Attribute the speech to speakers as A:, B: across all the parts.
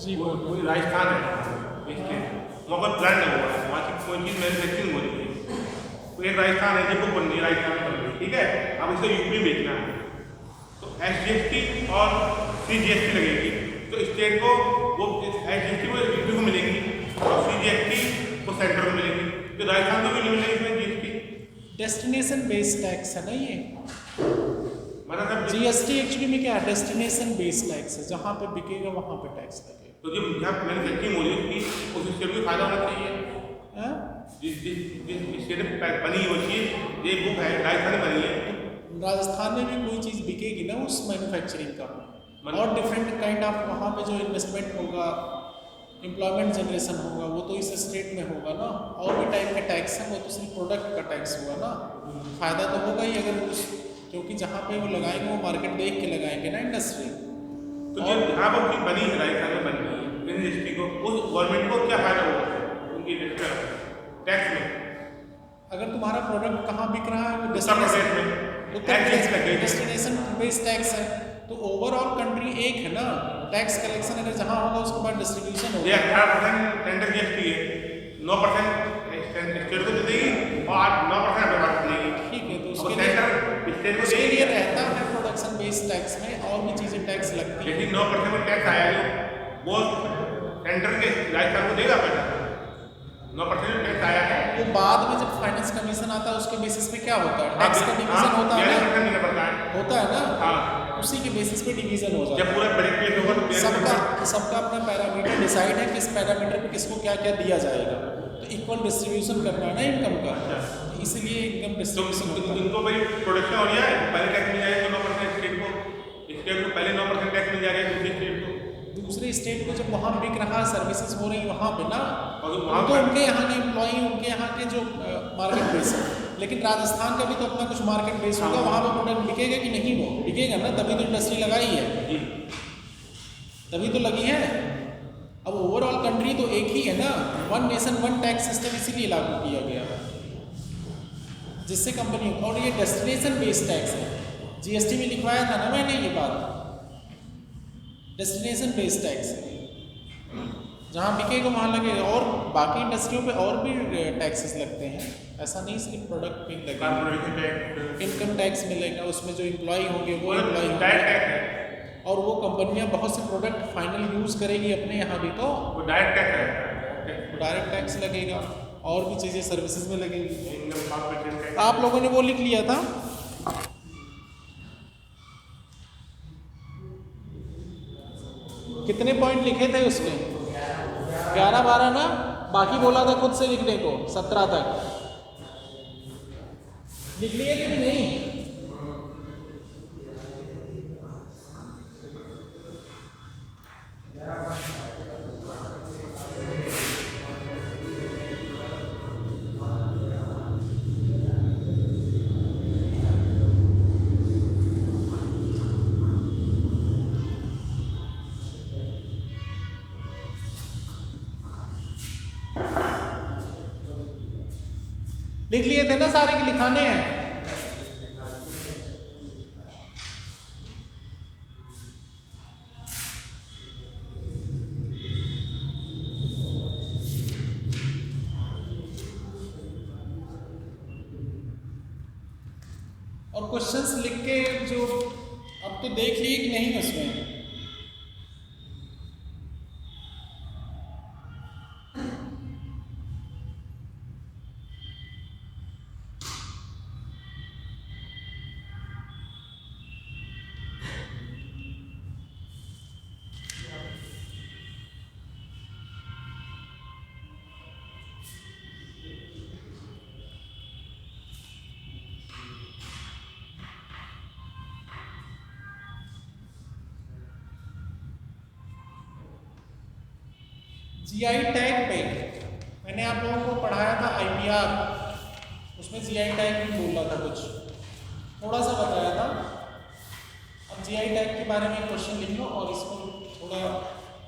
A: जी
B: वो
A: बोलिए।
B: कोई राजस्थान है इसके, वहाँ पर प्लांट लगा हुआ है, वहाँ की कोई चीज़ मैन्युफैक्चरिंग हो रही है। कोई एक राजस्थान है, जो बुक बन रही है राजस्थान में बन रही है, ठीक है, अब इसे यूपी में बेचना है, तो SGST और CGST लगेगी, तो स्टेट को वो SGST को यूपी को मिलेगी और CGST को सेंटर को मिलेगी, तो राजस्थान को भी नहीं मिलेगी इसमें GST।
A: डेस्टिनेशन बेस्ड टैक्स है ना ये।
B: मतलब सब
A: जीएसटी एक्चुअली में क्या है, डेस्टिनेशन बेस्ड टैक्स है, जहाँ पे बिकेगा वहाँ पे टैक्स लगेगा।
B: तो जब जहाँ मैन्युफैक्चरिंग हो रही है उसकी उस स्टेट को फायदा होना चाहिए।
A: हाँ?
B: जिस स्टेट में बनी वो चीज़, ये बुक है राजस्थान में बनी है,
A: राजस्थान में भी कोई चीज़ बिकेगी ना उस मैन्युफैक्चरिंग का, और डिफरेंट काइंड ऑफ वहाँ पे जो इन्वेस्टमेंट होगा, एम्प्लॉयमेंट जनरेशन होगा, वो तो इस स्टेट में होगा ना। और भी टाइप के टैक्स हैं, वो तो सिर्फ प्रोडक्ट का टैक्स हुआ ना। फ़ायदा तो होगा ही अगर उस, क्योंकि जहाँ पे वो लगाएंगे वो मार्केट देख के लगाएंगे ना इंडस्ट्री।
B: तो जो जहाँ पर चीज़ बनी है राजस्थान में बनी है इंडस्ट्री को, उस गवर्नमेंट को क्या फायदा होगा उनकी टैक्स में?
A: अगर तुम्हारा प्रोडक्ट कहाँ बिक रहा है,
B: उत्तर प्रदेश में
A: उत्तर
B: टैक्स
A: प्रदेश
B: लगेगी।
A: डेस्टिनेशन बेस्ड टैक्स है, तो ओवरऑल कंट्री एक है ना। टैक्स कलेक्शन अगर जहाँ होगा उसके बाद डिस्ट्रीब्यूशन
B: ये
A: होगा।
B: 18% सेंट्रल GST है, 9% स्टेट को दे देगी और 9% अपने पास देगी।
A: ठीक है, तो
B: अब
A: उसके लिए
B: सेंटर स्टेट को
A: उसके
B: देगी,
A: लिए रहता है प्रोडक्शन बेस्ड टैक्स में और भी चीज़ें टैक्स लगती है।
B: लेकिन 9% में टैक्स आया जो वो सेंटर के राजस्थान को देगा पैसा, 9% टैक्स आया है।
A: वो बाद में जब फाइनेंस कमीशन आता है उसके बेसिस पे क्या होता है, टैक्स का डिवीजन होता है ना,
B: 11% देना पड़ता है।
A: होता है ना,
B: हाँ,
A: उसी के बेसिस पे डिवीजन हो जाता
B: जब पूरा बजट पेश होगा तो
A: है। सबका अपना पैरामीटर डिसाइड है, किस पैरामीटर पे किसको क्या क्या दिया जाएगा, तो इक्वल डिस्ट्रीब्यूशन करना है ना इनकम का, तो इसलिए इनकम डिस्ट्रीब्यूशन होता है।
B: इनको भाई प्रोडक्शन हो रही है, पहले टैक्स मिल जाएगा 9% स्टेट को, स्टेट को पहले 9% टैक्स मिल जाएगा दूसरी स्टेट को,
A: दूसरे स्टेट को जब वहाँ बिक रहा है, सर्विसेज हो रही वहाँ पे ना,
B: और
A: तो
B: वहाँ पर
A: उनके यहाँ के एम्प्लॉई, उनके यहाँ के जो मार्केट बेस है। लेकिन राजस्थान का भी तो अपना कुछ मार्केट बेस होगा, वहाँ पे प्रोडक्ट बिकेगा कि नहीं, वो बिकेगा ना, तभी तो इंडस्ट्री लगाई है,
B: जी,
A: तभी तो लगी है। अब ओवरऑल कंट्री तो एक ही है ना, one nation one tax system इसीलिए लागू किया गया है, जिससे कंपनी, और ये डेस्टिनेशन बेस्ड टैक्स है। GST में लिखवाया था ना मैंने ये बात, डेस्टिनेशन बेस्ड टैक्स है, जहाँ बिकेगा वहाँ लगेगा। और बाकी इंडस्ट्रियों पे और भी टैक्सेस लगते हैं, ऐसा नहीं सिर्फ प्रोडक्ट पे लगेगा।
B: कॉर्पोरेशन टैक्स,
A: इनकम टैक्स मिलेगा, उसमें जो एम्प्लॉय होंगे वो एम्प्लॉय
B: डायरेक्ट
A: होंगे,
B: टैक्स है,
A: और वो कंपनियां बहुत से प्रोडक्ट फाइनल यूज़ करेगी अपने यहाँ भी, तो
B: वो डायरेक्ट टैक्स है,
A: डायरेक्ट टैक्स लगेगा, और भी चीज़ें सर्विसेज में लगेगी।
B: Income corporation tax.
A: आप लोगों ने वो लिख लिया था, कितने पॉइंट लिखे थे उसमें? 11-12 ना, बाकी बोला था खुद से लिखने को 17 तक। लिख लिए थे कि नहीं? लिख लिए थे ना सारे के लिखाने हैं? और क्वेश्चंस लिख के जो अब तो देख लिए कि नहीं उसमें? GI टैग पे मैंने आप लोगों को पढ़ाया था IPR, उसमें GI टैग भी बोल रहा था, कुछ थोड़ा सा बताया था। अब GI टैग के बारे में क्वेश्चन लिख लो और इसको थोड़ा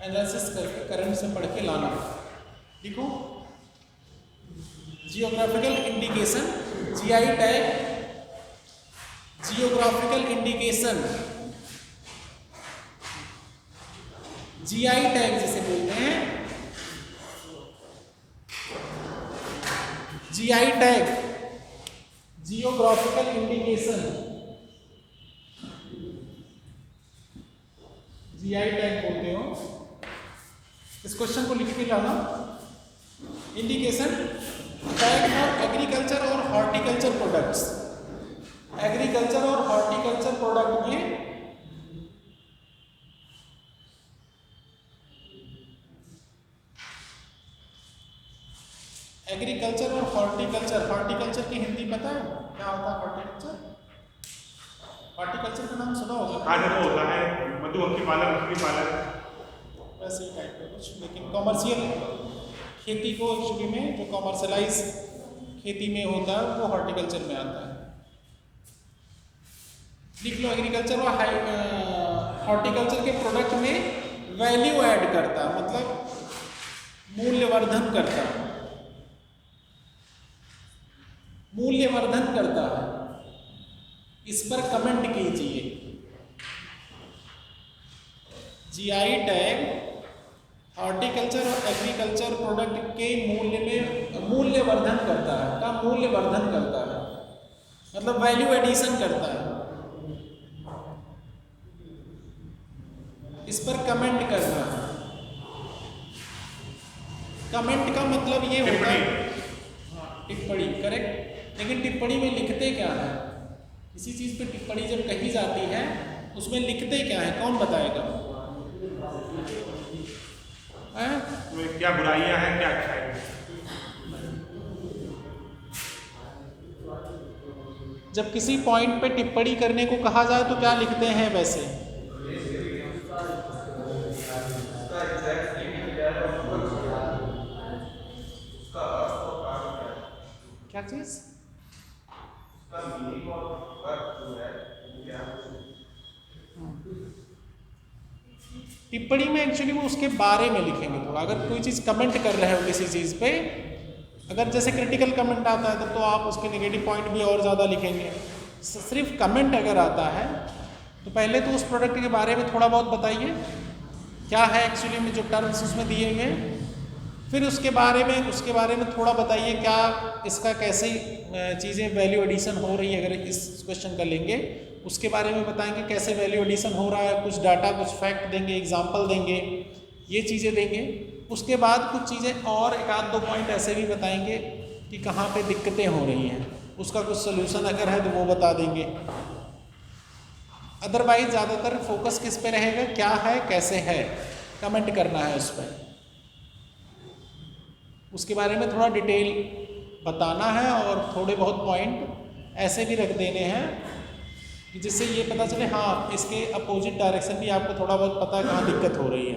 A: एनालिसिस करके करंट से पढ़ के लाना। लिखो, geographical indication, GI tag, geographical indication, GI tag जिसे बोलते हैं, GI tag, geographical indication, GI tag बोलते हो। इस क्वेश्चन को लिख के लाना। इंडिकेशन टैग फॉर एग्रीकल्चर और हॉर्टिकल्चर प्रोडक्ट्स। एग्रीकल्चर और हॉर्टिकल्चर प्रोडक्ट में एग्रीकल्चर और हॉर्टिकल्चर, हॉर्टिकल्चर की हिंदी पता है क्या होता है? हॉर्टिकल्चर, हॉर्टिकल्चर का नाम सुना होगा।
B: आज वो होता है मधुमक्खी पालन, मछली पालन,
A: वैसे ही टाइप का कुछ, लेकिन कॉमर्शियल खेती को एक्चुअली में जो कॉमर्शलाइज खेती में होता है वो हॉर्टिकल्चर में आता है। लिख लो, एग्रीकल्चर और हॉर्टिकल्चर के प्रोडक्ट में वैल्यू ऐड करता, मतलब मूल्यवर्धन करता, मूल्यवर्धन करता है। इस पर कमेंट कीजिए। जीआई टैग हॉर्टिकल्चर और एग्रीकल्चर प्रोडक्ट के मूल्य में मूल्यवर्धन करता है, का मूल्यवर्धन करता है मतलब वैल्यू एडिशन करता है। इस पर कमेंट करना है। कमेंट का मतलब ये होता है टिप्पणी, करेक्ट। लेकिन टिप्पणी में लिखते क्या है? किसी चीज पे टिप्पणी जब कही जाती है उसमें लिखते क्या है, कौन बताएगा?
B: क्या बुराइयां हैं, क्या अच्छाई है।
A: जब किसी पॉइंट पे टिप्पणी करने को कहा जाए तो क्या लिखते हैं वैसे? क्या चीज? टिप्पणी में एक्चुअली वो उसके बारे में लिखेंगे थोड़ा। अगर कोई चीज़ कमेंट कर रहे हो किसी चीज़ पे, अगर जैसे क्रिटिकल कमेंट आता है तब तो आप उसके नेगेटिव पॉइंट भी और ज़्यादा लिखेंगे। सिर्फ कमेंट अगर आता है तो पहले तो उस प्रोडक्ट के बारे में थोड़ा बहुत बताइए, क्या है एक्चुअली में जो टर्म्स उसमें दिए हुए हैं। फिर उसके बारे में थोड़ा बताइए क्या इसका कैसे चीज़ें वैल्यू एडिशन हो रही है। अगर इस क्वेश्चन का लेंगे उसके बारे में बताएंगे कैसे वैल्यू एडिशन हो रहा है, कुछ डाटा, कुछ फैक्ट देंगे, एग्जांपल देंगे, ये चीज़ें देंगे। उसके बाद कुछ चीज़ें और एक आध दो पॉइंट ऐसे भी बताएंगे कि कहाँ पे दिक्कतें हो रही हैं, उसका कुछ सोल्यूशन अगर है तो वो बता देंगे। अदरवाइज ज़्यादातर फोकस किस पे रहेगा, क्या है कैसे है, कमेंट करना है उस पर। उसके बारे में थोड़ा डिटेल बताना है और थोड़े बहुत पॉइंट ऐसे भी रख देने हैं कि जिससे ये पता चले हाँ इसके अपोजिट डायरेक्शन भी आपको थोड़ा बहुत पता है कहाँ दिक्कत हो रही है,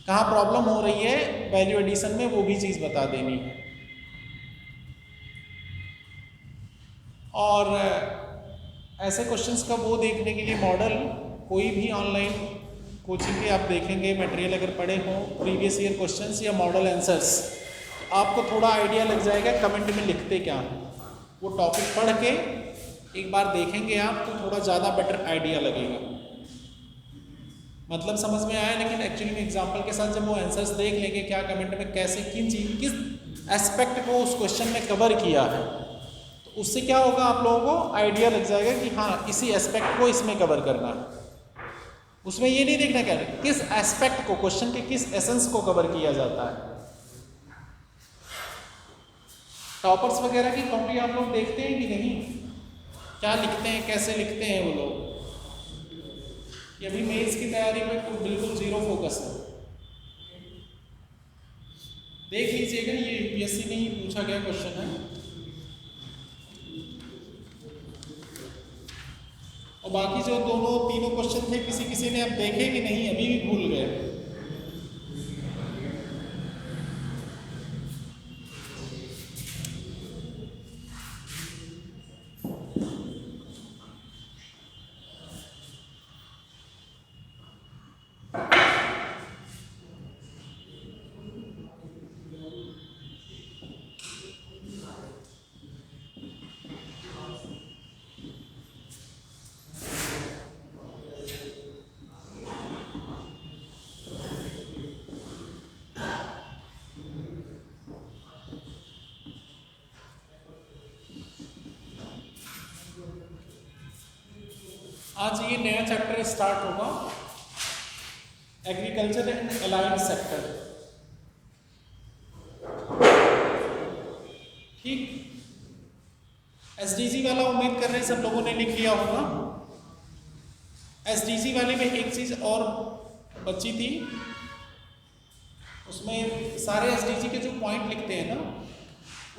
A: कहाँ प्रॉब्लम हो रही है वैल्यू एडिशन में, वो भी चीज़ बता देनी है। और ऐसे क्वेश्चंस का वो देखने के लिए मॉडल कोई भी ऑनलाइन कोचिंग के आप देखेंगे, मटेरियल अगर पढ़े हों, प्रीवियस ईयर क्वेश्चंस या मॉडल आंसर्स, आपको थोड़ा आइडिया लग जाएगा कमेंट में लिखते क्या हैं। वो टॉपिक पढ़ के एक बार देखेंगे आप तो थोड़ा ज़्यादा बेटर आइडिया लगेगा, मतलब समझ में आया। लेकिन एक्चुअली में एग्जाम्पल के साथ जब वो आंसर्स देख लेंगे क्या कमेंट में कैसे किस एस्पेक्ट को उस क्वेश्चन में कवर किया है, तो उससे क्या होगा आप लोगों को आइडिया लग जाएगा कि हाँ इसी एस्पेक्ट को इसमें कवर करना है। उसमें ये नहीं देखना क्या किस एस्पेक्ट को, क्वेश्चन के किस एसेंस को कवर किया जाता है। टॉपर्स वगैरह की कॉपी आप लोग देखते हैं कि नहीं, क्या लिखते हैं, कैसे लिखते हैं वो लोग? ये अभी मेंस की तैयारी में तो बिल्कुल जीरो फोकस है। देख लीजिएगा, ये यूपीएससी में ही पूछा गया क्वेश्चन है। और बाकी जो दोनों तीनों क्वेश्चन थे किसी ने अब देखे कि नहीं, अभी भी भूल गए? आज ये नया चैप्टर स्टार्ट होगा, एग्रीकल्चर एंड अलाइड सेक्टर। ठीक, एसडीजी वाला उम्मीद कर रहे हैं सब लोगों ने लिख लिया होगा। एसडीजी वाले में एक चीज और बची थी, उसमें सारे एसडीजी के जो पॉइंट लिखते हैं ना,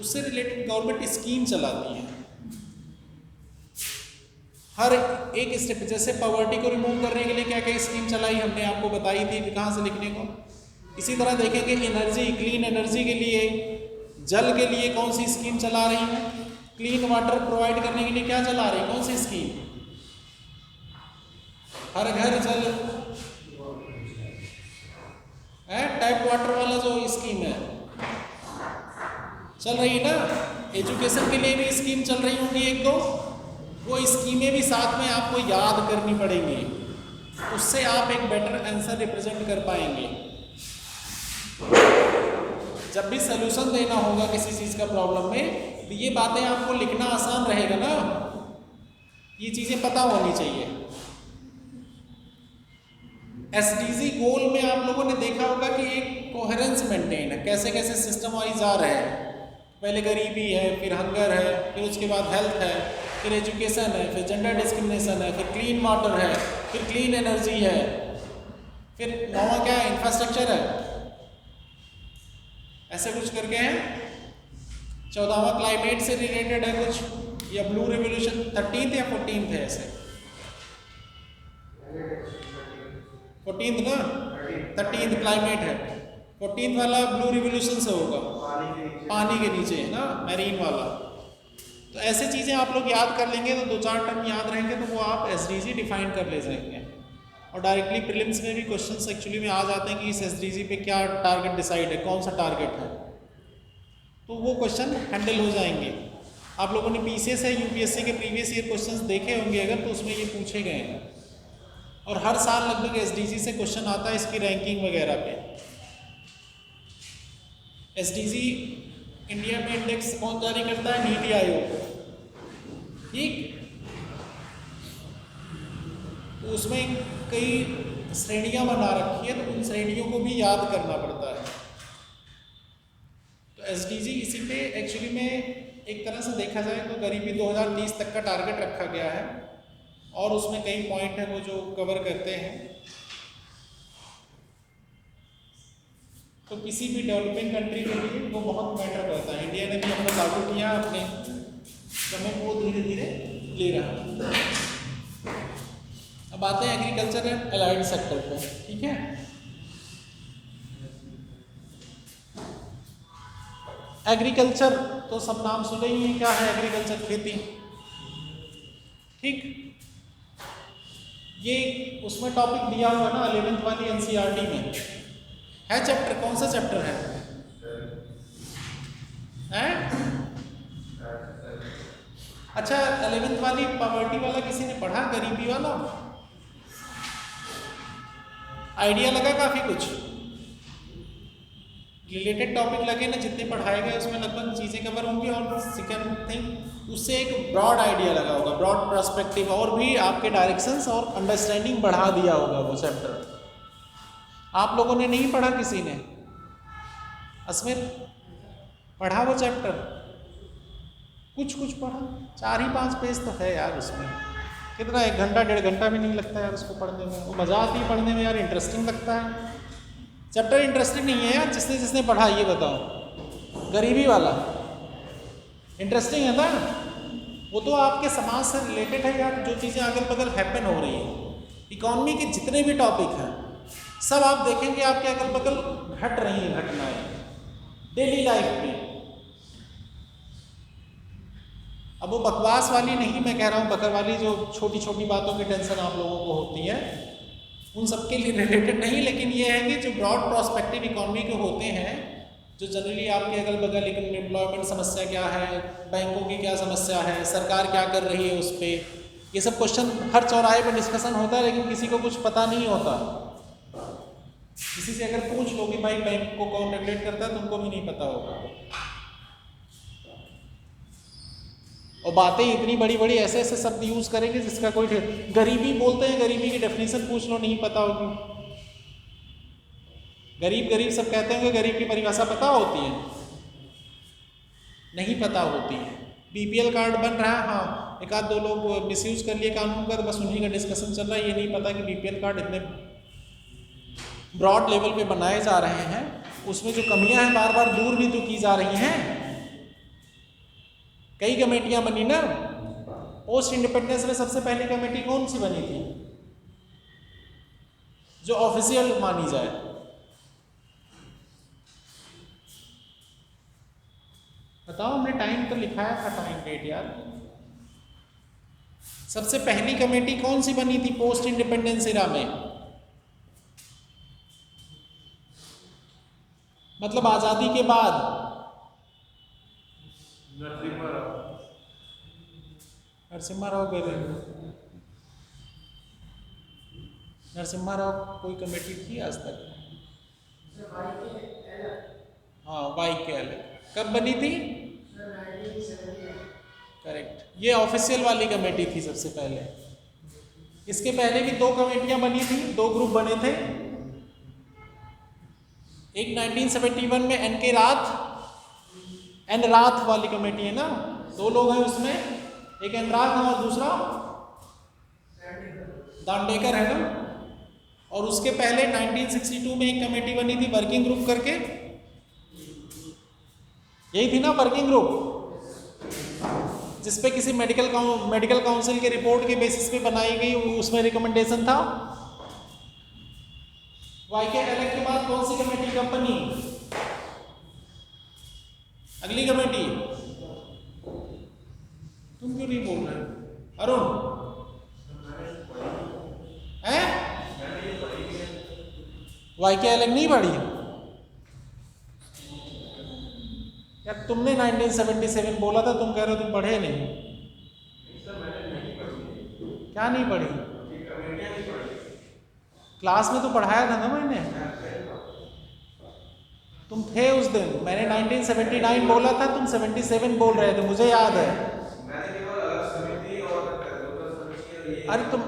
A: उससे रिलेटेड गवर्नमेंट स्कीम चलाती है हर एक स्टेप। जैसे पॉवर्टी को रिमूव करने के लिए क्या क्या स्कीम चलाई हमने आपको बताई थी, कहाँ से लिखने को। इसी तरह देखेंगे एनर्जी, क्लीन एनर्जी के लिए, जल के लिए कौन सी स्कीम चला रही है, क्लीन वाटर प्रोवाइड करने के लिए क्या चला रही है, कौन सी स्कीम, हर घर जल है, टैप वाटर वाला जो स्कीम है चल रही है ना। एजुकेशन के लिए भी स्कीम चल रही होंगी एक दो, वो स्कीमें भी साथ में आपको याद करनी पड़ेंगी, उससे आप एक बेटर आंसर रिप्रेजेंट कर पाएंगे। जब भी सलूशन देना होगा किसी चीज़ का प्रॉब्लम में, तो ये बातें आपको लिखना आसान रहेगा ना, ये चीज़ें पता होनी चाहिए। एसडीजी गोल में आप लोगों ने देखा होगा कि एक कोहेरेंस मेंटेन है, कैसे कैसे सिस्टम वाइज जा रहे हैं। पहले गरीबी है, फिर हंगर है, फिर उसके बाद हेल्थ है, फिर एजुकेशन है, फिर जेंडर डिस्क्रिमिनेशन है, फिर क्लीन वाटर है, फिर क्लीन एनर्जी है, फिर नवा क्या है, इंफ्रास्ट्रक्चर है, ऐसे कुछ करके हैं। 14वां क्लाइमेट से रिलेटेड है कुछ, या ब्लू रिवोल्यूशन 13th या 14th है, ऐसे 14th ना, 13th क्लाइमेट है, 14th वाला ब्लू रिवोल्यूशन से होगा, पानी के नीचे है ना, मैरीन वाला। तो ऐसे चीज़ें आप लोग याद कर लेंगे तो 2-4 टर्म याद रहेंगे, तो वो आप एसडीजी डिफाइन कर ले जाएंगे। और डायरेक्टली प्रीलिम्स में भी क्वेश्चंस एक्चुअली में आ जाते हैं कि इस एसडीजी पे क्या टारगेट डिसाइड है, कौन सा टारगेट है, तो वो क्वेश्चन हैंडल हो जाएंगे। आप लोगों ने पीसीएस है यूपीएससी के प्रीवियस ईयर क्वेश्चंस देखे होंगे अगर, तो उसमें ये पूछे गए हैं। और हर साल लगभग एसडीजी से क्वेश्चन आता है इसकी रैंकिंग वगैरह पे। एसडीजी इंडिया में इंडेक्स कौन जारी करता है, नीति आयोग। ठीक, तो उसमें कई श्रेणियां बना रखी है, तो उन श्रेणियों को भी याद करना पड़ता है। तो एसडीजी इसी पे एक्चुअली में एक तरह से देखा जाए तो गरीबी 2030 तक का टारगेट रखा गया है, और उसमें कई पॉइंट हैं वो जो कवर करते हैं। तो किसी भी डेवलपिंग कंट्री के लिए वो बहुत मैटर करता है। इंडिया ने भी अपना लागू किया, अपने समय को धीरे धीरे ले रहा है। अब आते हैं एग्रीकल्चर एंड अलाइड सेक्टर पे। ठीक है, एग्रीकल्चर तो सब नाम सुने ही हैं, क्या है एग्रीकल्चर, खेती। ठीक, ये उसमें टॉपिक दिया हुआ ना 11th वाली एनसीईआरटी में है। चैप्टर कौन सा चैप्टर है? अच्छा, 11th वाली पॉवर्टी वाला किसी ने पढ़ा, गरीबी वाला आइडिया लगा? काफी कुछ रिलेटेड टॉपिक लगे ना, जितने पढ़ाए गए उसमें लगभग चीजें कवर होंगी। और सेकंड थिंग, उससे एक ब्रॉड आइडिया लगा होगा, ब्रॉड पर्सपेक्टिव, और भी आपके डायरेक्शंस और अंडरस्टैंडिंग बढ़ा दिया होगा वो चैप्टर। आप लोगों ने नहीं पढ़ा, किसी ने अस्मित पढ़ा वो चैप्टर? कुछ कुछ पढ़ा, 4-5 पेज तो है यार उसमें। कितना, 1 घंटा 1.5 घंटा भी नहीं लगता यार उसको पढ़ने में। वो मजा आती है पढ़ने में यार, इंटरेस्टिंग लगता है। चैप्टर इंटरेस्टिंग नहीं है यार, जिसने जिसने पढ़ा ये बताओ। गरीबी वाला इंटरेस्टिंग है ना, वो तो आपके समाज से रिलेटेड है यार, जो चीज़ें अगल बगल हैपन हो रही है। इकोनॉमी के जितने भी टॉपिक हैं सब आप देखेंगे आपके अगल बगल घट रही हैं घटनाएं डेली लाइफ में। अब वो बकवास वाली नहीं मैं कह रहा हूँ, बकर वाली जो छोटी छोटी बातों की टेंशन आप लोगों को होती है, उन सबके लिए रिलेटेड नहीं। लेकिन ये है कि जो ब्रॉड प्रोस्पेक्टिव इकोनॉमी के होते हैं, जो जनरली आपके अगल बगल एम्प्लॉयमेंट समस्या क्या है, बैंकों की क्या समस्या है, सरकार क्या कर रही है उस पर, ये सब क्वेश्चन हर चौराहे पर डिस्कशन होता है, लेकिन किसी को कुछ पता नहीं होता। किसी से अगर पूछ लो कि भाई बैंक को कौन रेगुलेट करता है, तुमको भी नहीं पता होगा। और बातें इतनी बड़ी बड़ी ऐसे ऐसे शब्द यूज़ करेंगे जिसका कोई गरीबी बोलते हैं, गरीबी की डेफिनेशन पूछ लो, नहीं पता होगी। गरीब गरीब सब कहते हैं, गरीब की परिभाषा पता होती है? नहीं पता होती है। बीपीएल कार्ड बन रहा है, हाँ एक आध दो लोग मिसयूज कर लिए कानून का, तो बस उन्हीं का डिस्कशन चल रहा है। ये नहीं पता कि बीपीएल कार्ड इतने ब्रॉड लेवल पे बनाए जा रहे हैं, उसमें जो कमियां हैं बार बार दूर भी तो की जा रही हैं। कई कमेटियां बनी ना। पोस्ट इंडिपेंडेंस में सबसे पहली कमेटी कौन सी बनी थी जो ऑफिशियल मानी जाए? बताओ, हमने टाइम तो लिखाया था, टाइम डेट यार। सबसे पहली कमेटी कौन सी बनी थी पोस्ट इंडिपेंडेंस इरा में? मतलब आजादी के बाद। नरसिम्हा राव कह रहे हैं। नरसिम्हा राव कोई कमेटी थी आज तक? हाँ, YKL कब बनी थी? करेक्ट, ये ऑफिशियल वाली कमेटी थी सबसे पहले। इसके पहले भी दो कमेटियां बनी थी, दो ग्रुप बने थे। एक 1971 में NK राथ, एन राथ वाली कमेटी है ना, दो लोग हैं उसमें, एक एन राथ है और दूसरा दांडेकर है ना। और उसके पहले 1962 में एक कमेटी बनी थी वर्किंग ग्रुप करके, यही थी ना वर्किंग ग्रुप, जिसपे किसी मेडिकल काउंसिल के रिपोर्ट के बेसिस पे बनाई गई, उसमें रिकमेंडेशन था। YKL के बाद कौन सी कमेटी कब बनी? अगली कमेटी? तुम क्यों नहीं बोल रहे अरुण? हैं? YKL नहीं पढ़ी यार? तुमने 1977 बोला था, तुम कह रहे हो तुम पढ़े नहीं। क्या नहीं पढ़ी? क्लास में तो पढ़ाया था ना मैंने, तुम थे उस दिन। मैंने 1979 बोला था, तुम 77 बोल रहे थे, मुझे याद है। अरे तुम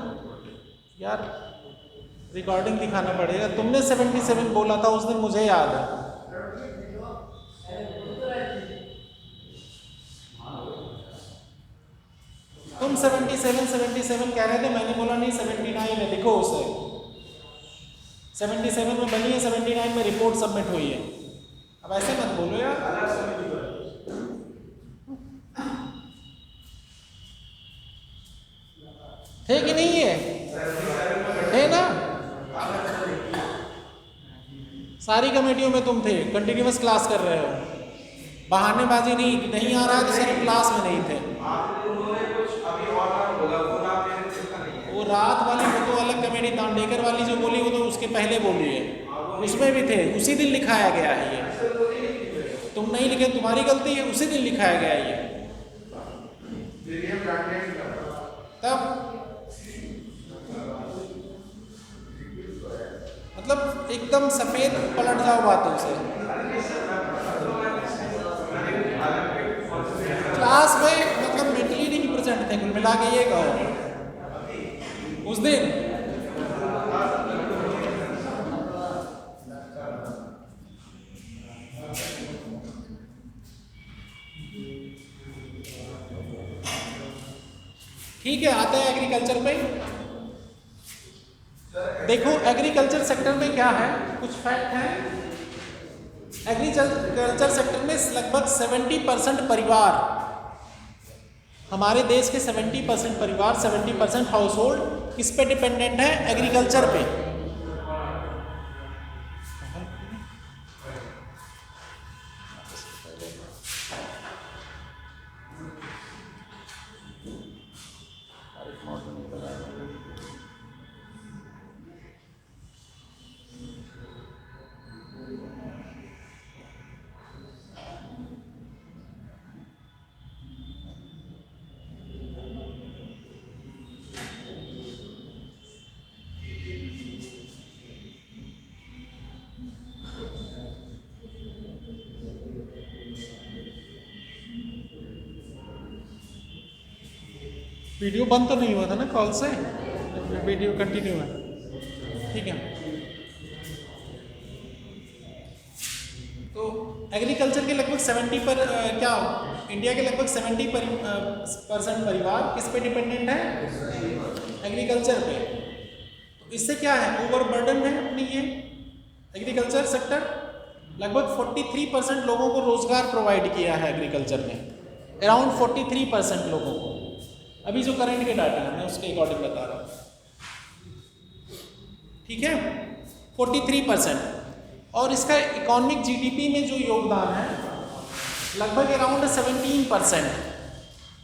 A: यार, रिकॉर्डिंग दिखाना पड़ेगा। तुमने 77 बोला था उस दिन, मुझे याद है। तुम 77 कह रहे थे, मैंने बोला नहीं 79 है, लिखो उसे। 77 में बनी है, 79 में रिपोर्ट सबमिट हुई है। अब ऐसे मत बोलो यार। थे कि नहीं है? थे ना? सारी कमेटियों में तुम थे, कंटिन्यूअस क्लास कर रहे हो। बहानेबाजी नहीं आ रहा है तो सिर्फ क्लास में नहीं थे। वो रात वाली वो तो अलग कमेटी, दांडेकर वाली जो बोली वो तो उसके पहले बोली है, उसमें भी थे। उसी दिन लिखाया गया है ये, तुम नहीं लिखे, तुम्हारी गलती है। उसी दिन लिखाया गया है ये। तब मतलब एकदम सफेद पलट जाओ बातों से। क्लास में मतलब मेंटली नहीं प्रेजेंट थे, कुल मिला के ये कहो उस दिन। ठीक है, आते हैं एग्रीकल्चर पे। देखो एग्रीकल्चर सेक्टर में क्या है, कुछ फैक्ट है। एग्रीकल्चर सेक्टर में लगभग 70% परिवार, हमारे देश के 70% परिवार, 70% हाउस होल्ड किस पे डिपेंडेंट है? एग्रीकल्चर पे। वीडियो बंद तो नहीं हुआ था ना कॉल से, वीडियो कंटिन्यू है, ठीक है। तो एग्रीकल्चर के लगभग 70 पर इंडिया के लगभग 70% परिवार किस पे डिपेंडेंट है? एग्रीकल्चर पे। तो इससे क्या है, ओवरबर्डन है अपनी ये एग्रीकल्चर सेक्टर। लगभग 43% लोगों को रोजगार प्रोवाइड किया है एग्रीकल्चर ने, अराउंड 43% लोगों को। अभी जो करंट के डाटा है मैं उसके अकॉर्डिंग बता रहा हूँ, ठीक है, 43%। और इसका इकोनॉमिक जीडीपी में जो योगदान है लगभग अराउंड 17%,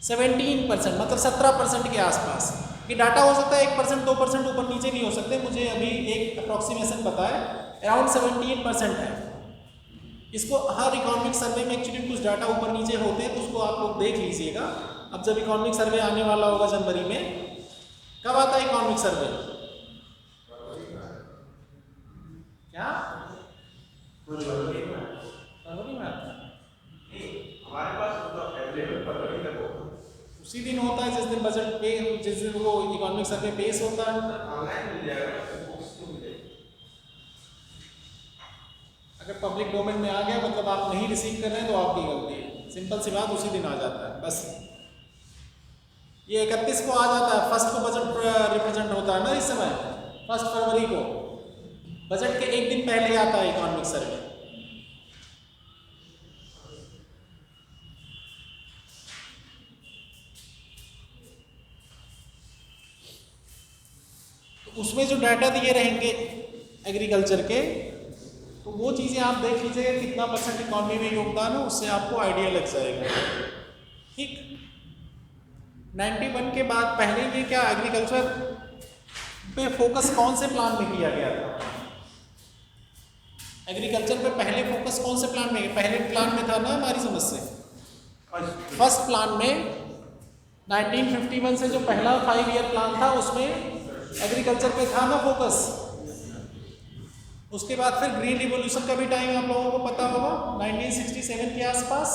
A: 17% मतलब 17% के आसपास। ये डाटा हो सकता है 1%, 2% ऊपर नीचे भी हो सकते हैं, मुझे अभी एक अप्रॉक्सीमेशन पता है, अराउंड 17% है। इसको हर इकोनॉमिक सर्वे में एक्चुअली कुछ डाटा ऊपर नीचे होते हैं, तो उसको आप लोग देख लीजिएगा। अब जब इकोनॉमिक सर्वे आने वाला होगा जनवरी में, कब आता है इकोनॉमिक सर्वे? क्या फरवरी में आता है?
B: हमारे पास अवेलेबल फरवरी तक होगा,
A: उसी दिन होता है जिस दिन बजट पे, जिस दिन वो इकोनॉमिक सर्वे पेश होता है।
B: ऑनलाइन मिल जाएगा,
A: अगर पब्लिक डोमेन में आ गया मतलब आप नहीं रिसीव कर रहे हैं तो आपकी गलती है, सिंपल सी बात, उसी दिन आ जाता है बस। ये 31 को आ जाता है, फर्स्ट को बजट रिप्रेजेंट होता है ना इस समय, 1 फरवरी को बजट के एक दिन पहले आता है इकोनॉमिक सर्वे। तो उसमें जो डाटा दिए रहेंगे एग्रीकल्चर के, तो वो चीज़ें आप देख लीजिएगा कितना % इकोनॉमी में योगदान है, उससे आपको आइडिया लग जाएगा, ठीक। 91 के बाद पहले ये क्या एग्रीकल्चर पे फोकस कौन से प्लान में किया गया था? एग्रीकल्चर पे पहले फोकस कौन से प्लान में? पहले प्लान में था ना हमारी समझ से, फर्स्ट प्लान में 1951 से जो पहला 5 ईयर प्लान था उसमें एग्रीकल्चर पे था ना फोकस। उसके बाद फिर ग्रीन रिवॉल्यूशन का भी टाइम आप लोगों को पता होगा, 1967 के आसपास।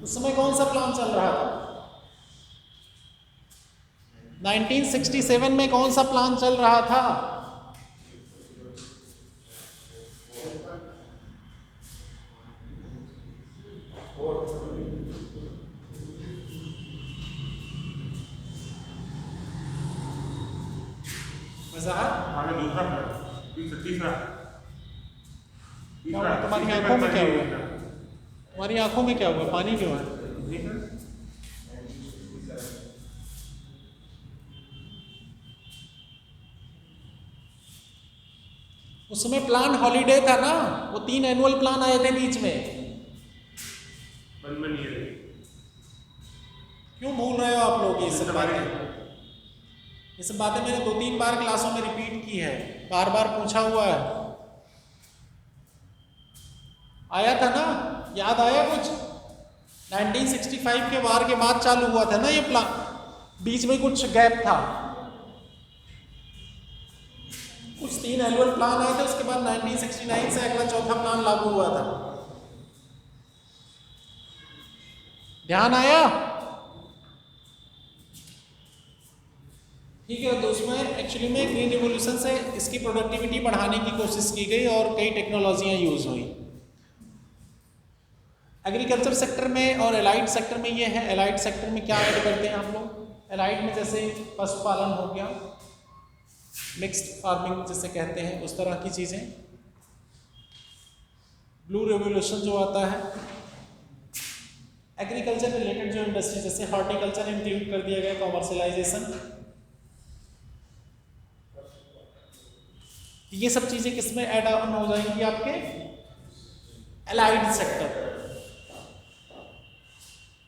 A: उस समय कौन सा प्लान चल रहा था? 1967 में कौन सा प्लान चल रहा था?
B: आगे दूसरा तीसरा
A: तुम्हारी आंखों में क्या हुआ? तुम्हारी आंखों में क्या हुआ? पानी क्यों है? उस समय प्लान हॉलीडे था ना, वो 3 एनुअल प्लान आए थे बीच में। क्यों भूल रहे हो आप लोग ये सब बातें? ये सब बातें मैंने 2-3 बार क्लासों में रिपीट की है, बार बार पूछा हुआ है। आया था ना, याद आया कुछ? 1965 के वार के बाद चालू हुआ था ना ये प्लान, बीच में कुछ गैप था, कुछ 3 एनुअल प्लान आए थे, उसके बाद 1969 से अगला चौथा प्लान लागू हुआ था। ध्यान आया? ठीक है। तो उसमें एक्चुअली में ग्रीन रिवॉल्यूशन से इसकी प्रोडक्टिविटी बढ़ाने की कोशिश की गई और कई टेक्नोलॉजियां यूज हुई एग्रीकल्चर सेक्टर में। और एलाइड सेक्टर में ये है, एलाइड सेक्टर में क्या ऐड करते हैं हम लोग? एलाइड में जैसे पशुपालन हो गया, मिक्स्ड फार्मिंग जिसे कहते हैं, उस तरह की चीज़ें। ब्लू रेवोल्यूशन जो आता है, एग्रीकल्चर रिलेटेड जो इंडस्ट्री जैसे हॉर्टिकल्चर इंक्लूड कर दिया गया, कॉमर्शलाइजेशन, ये सब चीज़ें किसमें ऐड ऑन हो जाएंगी? आपके एलाइड सेक्टर।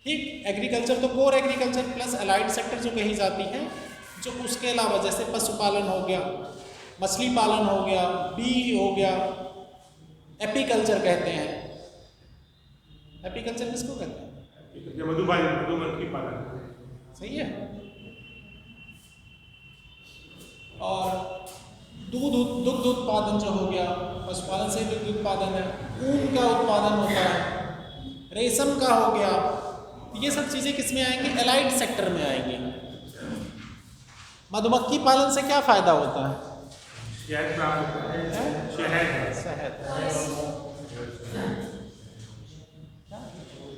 A: ठीक, एग्रीकल्चर तो core agriculture plus allied sector जो कही जाती है, जो उसके अलावा जैसे पशुपालन हो गया, मछली पालन हो गया, बी हो गया, एपीकल्चर कहते हैं। एपीकल्चर किसको कहते हैं?
B: मधुमक्खी पालन।
A: सही है। और दुग्ध उत्पादन जो हो गया, पशुपालन से दुग्ध उत्पादन है, ऊन का उत्पादन होता है, रेशम का हो गया, ये सब चीज़ें किस में आएंगी? एलाइड सेक्टर में आएंगी। मधुमक्खी पालन से क्या फायदा होता है?
B: शहद प्राप्त होता है,
A: शहद।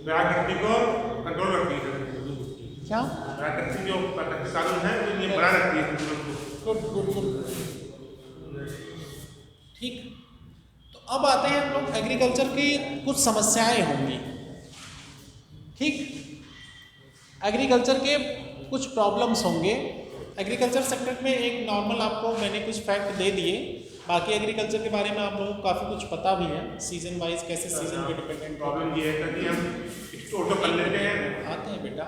B: प्राकृतिक को कंट्रोल रखती है।
A: क्या
B: प्राकृतिक जो प्राकृतिक साधन है वो ये बना रखती है संतुलन को।
A: गुड। ठीक, तो अब आते हैं हम लोग एग्रीकल्चर की कुछ समस्याएं होंगी। ठीक, एग्रीकल्चर के कुछ प्रॉब्लम्स होंगे। एग्रीकल्चर सेक्टर में एक नॉर्मल आपको मैंने कुछ फैक्ट दे दिए, बाकी एग्रीकल्चर के बारे में आप लोगों को काफ़ी कुछ पता भी है, सीजन वाइज कैसे सीजन पे डिपेंडेंट।
B: प्रॉब्लम ये है कि हम स्टोर तो कर लेते हैं,
A: आते हैं बेटा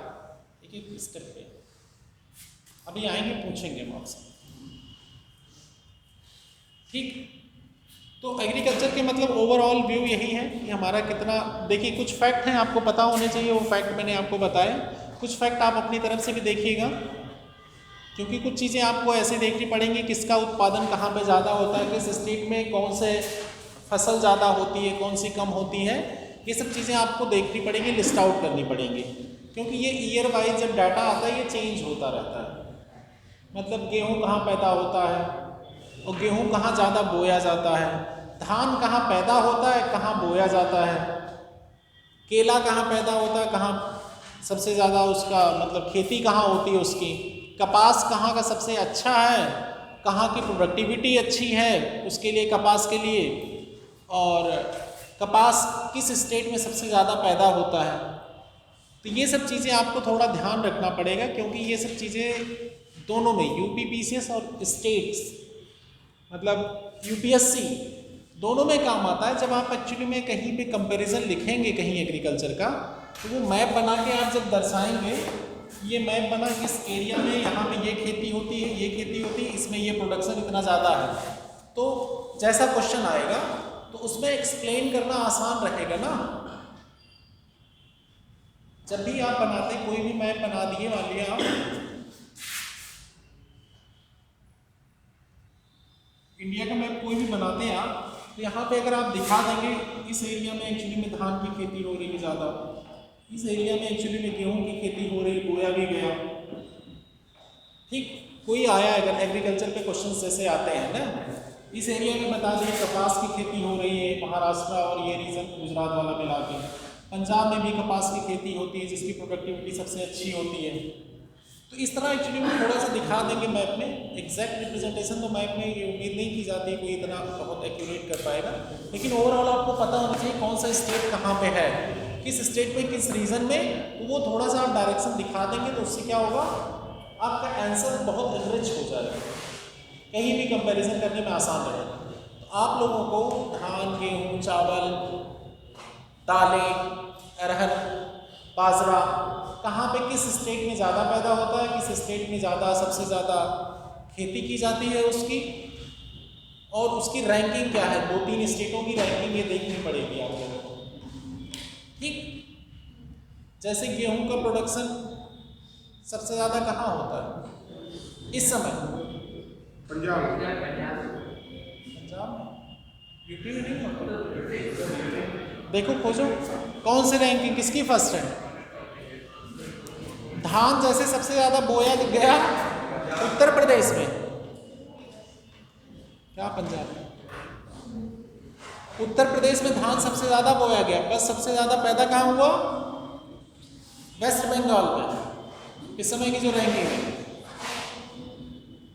A: एक एक स्टेप पे, अभी आएंगे पूछेंगे हम आपसे। ठीक, तो एग्रीकल्चर के मतलब ओवरऑल व्यू यही है कि हमारा कितना, देखिए कुछ फैक्ट हैं आपको पता होने चाहिए, वो फैक्ट मैंने आपको बताए। कुछ फैक्ट आप अपनी तरफ से भी देखिएगा, क्योंकि कुछ चीज़ें आपको ऐसे देखनी पड़ेंगी, किसका उत्पादन कहाँ पे ज़्यादा होता है, किस स्टेट में कौन से फसल ज़्यादा होती है, कौन सी कम होती है, ये सब चीज़ें आपको देखनी पड़ेंगी, लिस्ट आउट करनी पड़ेंगी, क्योंकि ये ईयर वाइज जब डाटा आता है ये चेंज होता रहता है। मतलब गेहूँ कहाँ पैदा होता है और गेहूँ कहाँ ज़्यादा बोया जाता है, धान कहाँ पैदा होता है, कहाँ बोया जाता है, केला कहाँ पैदा होता है, कहाँ सबसे ज़्यादा उसका मतलब खेती कहाँ होती है उसकी, कपास कहाँ का सबसे अच्छा है, कहाँ की प्रोडक्टिविटी अच्छी है उसके लिए, कपास के लिए, और कपास किस स्टेट में सबसे ज़्यादा पैदा होता है। तो ये सब चीज़ें आपको थोड़ा ध्यान रखना पड़ेगा, क्योंकि ये सब चीज़ें दोनों में यूपीपीसीएस और स्टेट्स मतलब यूपीएससी दोनों में काम आता है। जब आप एक्चुअली में कहीं पे कंपैरिजन लिखेंगे कहीं एग्रीकल्चर का, तो वो मैप बना के आप जब दर्शाएंगे, ये मैप बना इस एरिया में यहाँ पे ये खेती होती है, ये खेती होती है, इसमें ये प्रोडक्शन इतना ज़्यादा है, तो जैसा क्वेश्चन आएगा तो उसमें एक्सप्लेन करना आसान रहेगा ना। जब भी आप बनाते कोई भी मैप बना दिए, मान लिया आप इंडिया का मैप कोई भी बनाते हैं आप, तो यहाँ पे अगर आप दिखा देंगे इस एरिया में एक्चुअली में धान की खेती हो रही है ज़्यादा, इस एरिया में एक्चुअली में गेहूं की खेती हो रही, बोया भी गया। ठीक, कोई आया अगर एग्रीकल्चर पे क्वेश्चन जैसे आते हैं ना, इस एरिया में बता दें कपास की खेती हो रही है, महाराष्ट्र और ये रीजन गुजरात वाला मिला के, पंजाब में भी कपास की खेती होती है जिसकी प्रोडक्टिविटी सबसे अच्छी होती है। तो इस तरह एक्चुअली में थोड़ा सा दिखा देंगे मैप में, एग्जैक्ट रिप्रेजेंटेशन तो मैप में ये उम्मीद नहीं की जाती कोई इतना बहुत एक्यूरेट कर पाएगा, लेकिन ओवरऑल आपको पता होना चाहिए कौन सा स्टेट कहाँ पे है, किस स्टेट में किस रीजन में, तो वो थोड़ा सा आप डायरेक्शन दिखा देंगे तो उससे क्या होगा, आपका आंसर बहुत एनरिच हो जाएगा, कहीं भी कंपैरिजन करने में आसान रहेगा। तो आप लोगों को धान, गेहूँ, चावल, दालें, अरहर, बाजरा कहाँ पे किस स्टेट में ज़्यादा पैदा होता है, किस स्टेट में ज़्यादा सबसे ज़्यादा खेती की जाती है उसकी, और उसकी रैंकिंग क्या है, 2-3 स्टेटों की रैंकिंग ये देखनी पड़ेगी आप लोगों को। ठीक, जैसे गेहूं का प्रोडक्शन सबसे ज़्यादा कहाँ होता है इस समय?
B: पंजाब
A: पंजाब में, यूपी में नहीं होता। देखो खोजो कौन सी रैंकिंग किसकी फर्स्ट है। धान जैसे सबसे ज़्यादा बोया गया उत्तर प्रदेश में, क्या पंजाब में? उत्तर प्रदेश में धान सबसे ज़्यादा बोया गया, बस सबसे ज़्यादा पैदा कहाँ हुआ? वेस्ट बंगाल में। इस समय की जो रैंकिंग है,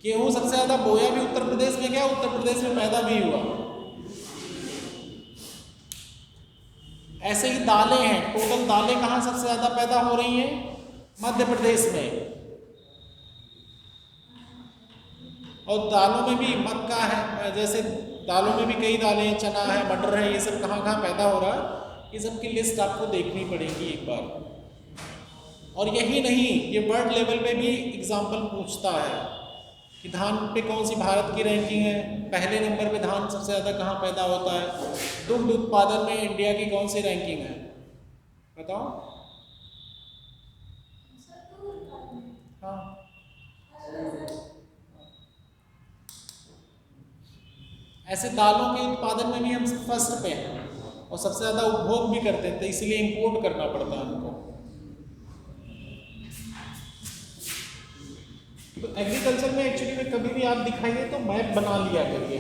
A: गेहूँ सबसे ज़्यादा बोया भी उत्तर प्रदेश में गया, उत्तर प्रदेश में पैदा भी हुआ। ऐसे ही दालें हैं, टोटल दालें कहाँ सबसे ज़्यादा पैदा हो रही हैं? मध्य प्रदेश में। और दालों में भी मक्का है, जैसे दालों में भी कई दालें हैं, चना है, मटर है, ये सब कहाँ कहाँ पैदा हो रहा है, ये सब की लिस्ट आपको देखनी पड़ेगी एक बार। और यही नहीं, ये वर्ल्ड लेवल पे भी एग्जाम्पल पूछता है कि धान पे कौन सी भारत की रैंकिंग है, पहले नंबर पे धान सबसे ज़्यादा कहाँ पैदा होता है, दुग्ध उत्पादन में इंडिया की कौन सी रैंकिंग है, बताओ। हाँ, ऐसे दालों के उत्पादन में भी हम फर्स्ट पे हैं और सबसे ज़्यादा उपभोग भी करते हैं, तो इसीलिए इंपोर्ट करना पड़ता है हमको। तो एग्रीकल्चर में एक्चुअली में कभी भी आप दिखाइए तो मैप बना लिया करिए।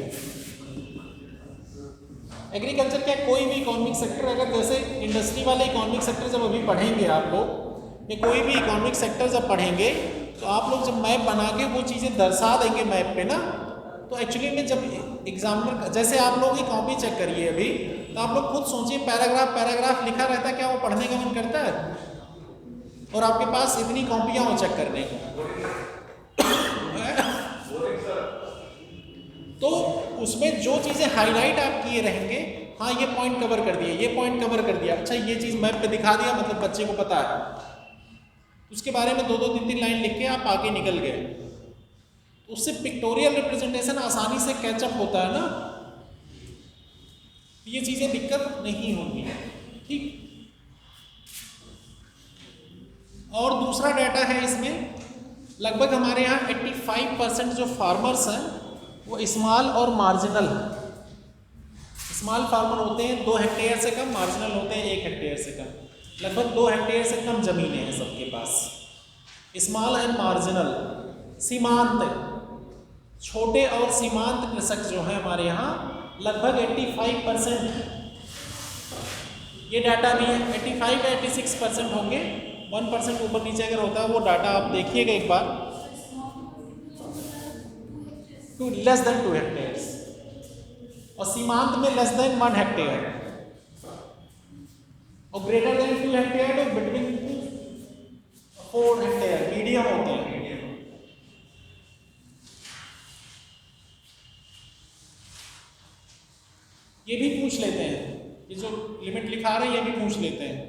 A: एग्रीकल्चर क्या, कोई भी इकोनॉमिक सेक्टर, अगर जैसे इंडस्ट्री वाले इकोनॉमिक सेक्टर जब अभी पढ़ेंगे आप लोग, या कोई भी इकोनॉमिक सेक्टर जब पढ़ेंगे, तो आप लोग जब मैप बना के वो चीज़ें दर्शा देंगे मैप पे ना, तो एक्चुअली में जब एग्जामिनर, जैसे आप लोग की कॉपी चेक करिए अभी, तो आप लोग खुद सोचिए, पैराग्राफ पैराग्राफ लिखा रहता है, क्या वो पढ़ने का मन करता है? और आपके पास इतनी कॉपियाँ हो चेक करने को, तो उसमें जो चीज़ें हाईलाइट आप किए रहेंगे, हाँ ये पॉइंट कवर कर दिया, ये पॉइंट कवर कर दिया, अच्छा ये चीज़ मैप पे दिखा दिया, मतलब बच्चे को पता है, उसके बारे में 2-2 3-3 लाइन लिख के आप आगे निकल गए, तो उससे पिक्टोरियल रिप्रेजेंटेशन आसानी से कैचअप होता है ना, ये चीज़ें दिक्कत नहीं होंगी। ठीक, और दूसरा डाटा है इसमें, लगभग हमारे यहाँ 85% जो फार्मर्स हैं वो स्मॉल और मार्जिनल है। स्मॉल फार्मर होते हैं 2 हेक्टेयर से कम, मार्जिनल होते हैं 1 हेक्टेयर से कम, लगभग 2 हेक्टेयर से कम जमीनें हैं सबके पास। स्मॉल एंड मार्जिनल, सीमांत, छोटे और सीमांत कृषक जो हैं हमारे यहाँ लगभग 85%, ये डाटा भी है, 85 या 86% होंगे, 1% ऊपर नीचे अगर होता है वो डाटा आप देखिएगा एक बार, टू लेस देन 2 हेक्टेयर्स, और सीमांत में लेस देन 1 हेक्टेयर, और ग्रेटर देन 2 हेक्टेयर और बिटवीन 4 हेक्टेयर मीडियम होते हैं। ये भी पूछ लेते हैं, ये जो लिमिट लिखा रहे हैं ये भी पूछ लेते हैं।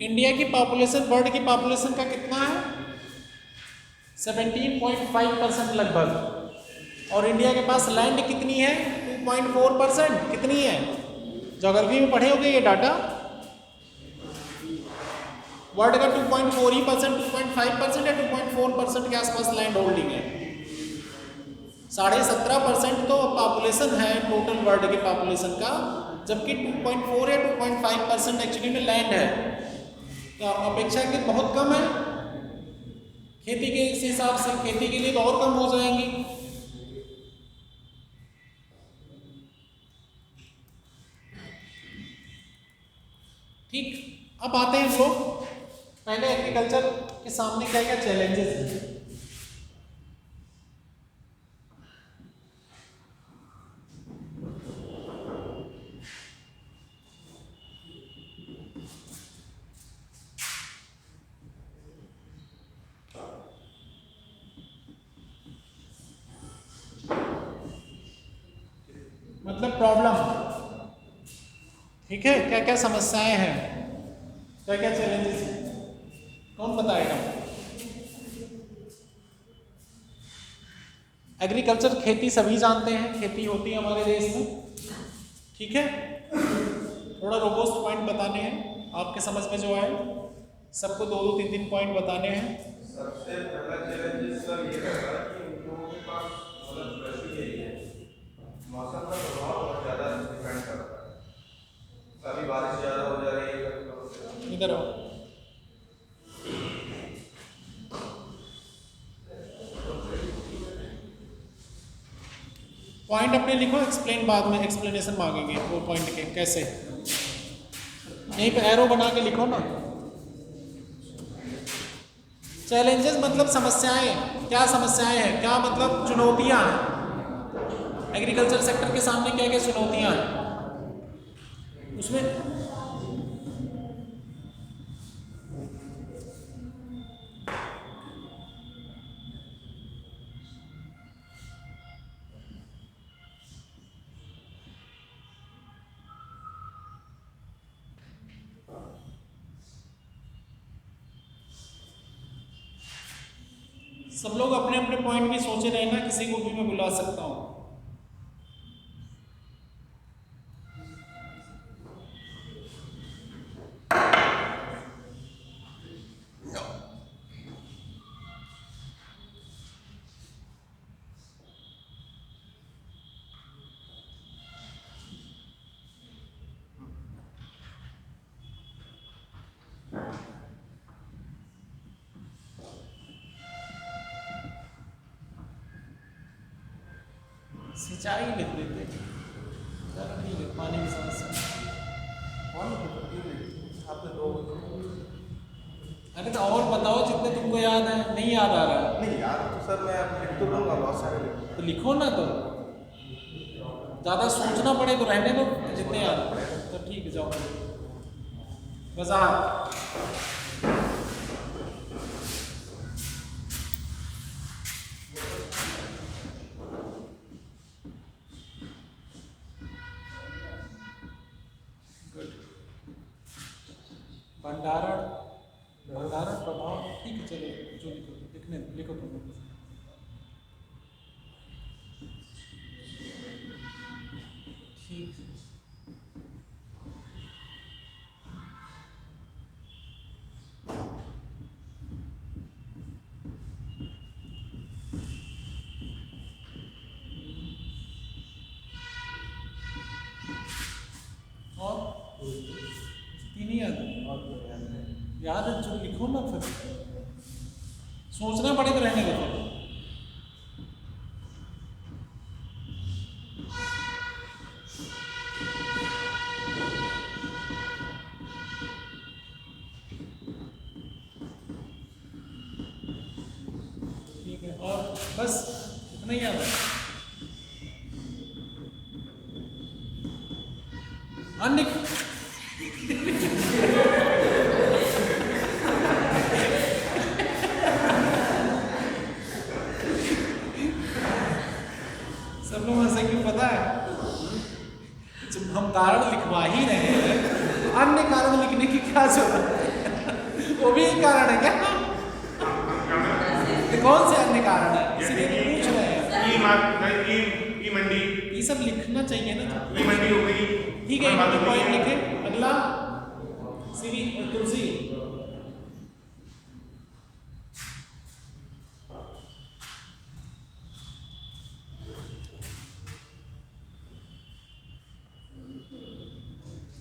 A: इंडिया की पॉपुलेशन वर्ल्ड की पॉपुलेशन का कितना है? 17.5% लगभग, और इंडिया के पास लैंड कितनी है? 2.4%। कितनी है? ज्योग्राफी में पढ़े होंगे ये डाटा। वर्ल्ड का 2.4% 2.5% या 2.4% के आसपास लैंड होल्डिंग है। 17.5% तो पॉपुलेशन है टोटल वर्ल्ड के पॉपुलेशन का, जबकि 2.4 या 2.5% एक्चुअली में लैंड है, तो अपेक्षाकृत बहुत कम है। खेती के इस हिसाब से खेती के लिए तो और कम हो जाएंगी। ठीक, अब आते हैं हम लोग पहले एग्रीकल्चर के सामने क्या क्या चैलेंजेस हैं। मतलब प्रॉब्लम, ठीक है, क्या क्या समस्याएं हैं, क्या क्या चैलेंजेस हैं, कौन बताएगा? एग्रीकल्चर खेती सभी जानते हैं, खेती होती है हमारे देश में, ठीक है। थोड़ा रोबोस्ट पॉइंट बताने हैं आपके समझ में जो आए, सबको 2-2 3-3 पॉइंट बताने हैं।
C: सबसे पहला चैलेंज सर ये रहता है कि उन लोगों के पास मतलब कृषि यही है, मौसम का प्रभाव बहुत ज़्यादा डिपेंड करता है, कभी बारिश ज़्यादा हो जा रही है, कभी कम हो जा रही है।
A: इधर आओ, पॉइंट अपने लिखो, एक्सप्लेन बाद में एक्सप्लेनेशन मांगेंगे वो पॉइंट के कैसे, यहीं पे एरो बना के लिखो ना। चैलेंजेस मतलब समस्याएं, क्या समस्याएं हैं, क्या मतलब चुनौतियां हैं, एग्रीकल्चर सेक्टर के सामने क्या क्या चुनौतियां हैं उसमें। सब लोग अपने अपने पॉइंट भी सोचे रहे ना, किसी को भी मैं बुला सकता हूँ। सिंचाई लिख देते। चलो ठीक है, पानी की समस्या।
C: आपने दो
A: अरे तो और बताओ जितने तुमको याद है। नहीं याद आ रहा है
C: नहीं यार, तो सर मैं अब लिख तो लूँगा, बहुत सारे लिख
A: तो लिखो ना। तो ज़्यादा सोचना पड़े तो रहने दो, जितने याद है। तो ठीक है, जाओ वजाहत। भंडारण भंडारण प्रभाव, ठीक है चलो जो लिखो लिखो तुम। ठीक है। और तीन ही याद याद है, जो लिखो ना। फिर सोचना पड़े तो रहने दो। ठीक है, और बस इतना ही याद है। अन्य सब लोग ऐसे क्यों पता है? जब हम कारण लिखवा ही रहे हैं, अन्य कारण लिखने की क्या जरूरत है? वो भी एक कारण है क्या? तो कौन से अन्य कारण है? इसलिए तो पूछ रहे हैं।
B: ई मंडी,
A: ये सब लिखना चाहिए ना।
B: ई मंडी हो गई।
A: ठीक है, पॉइंट लिखे। अगला सीरी तुलसी।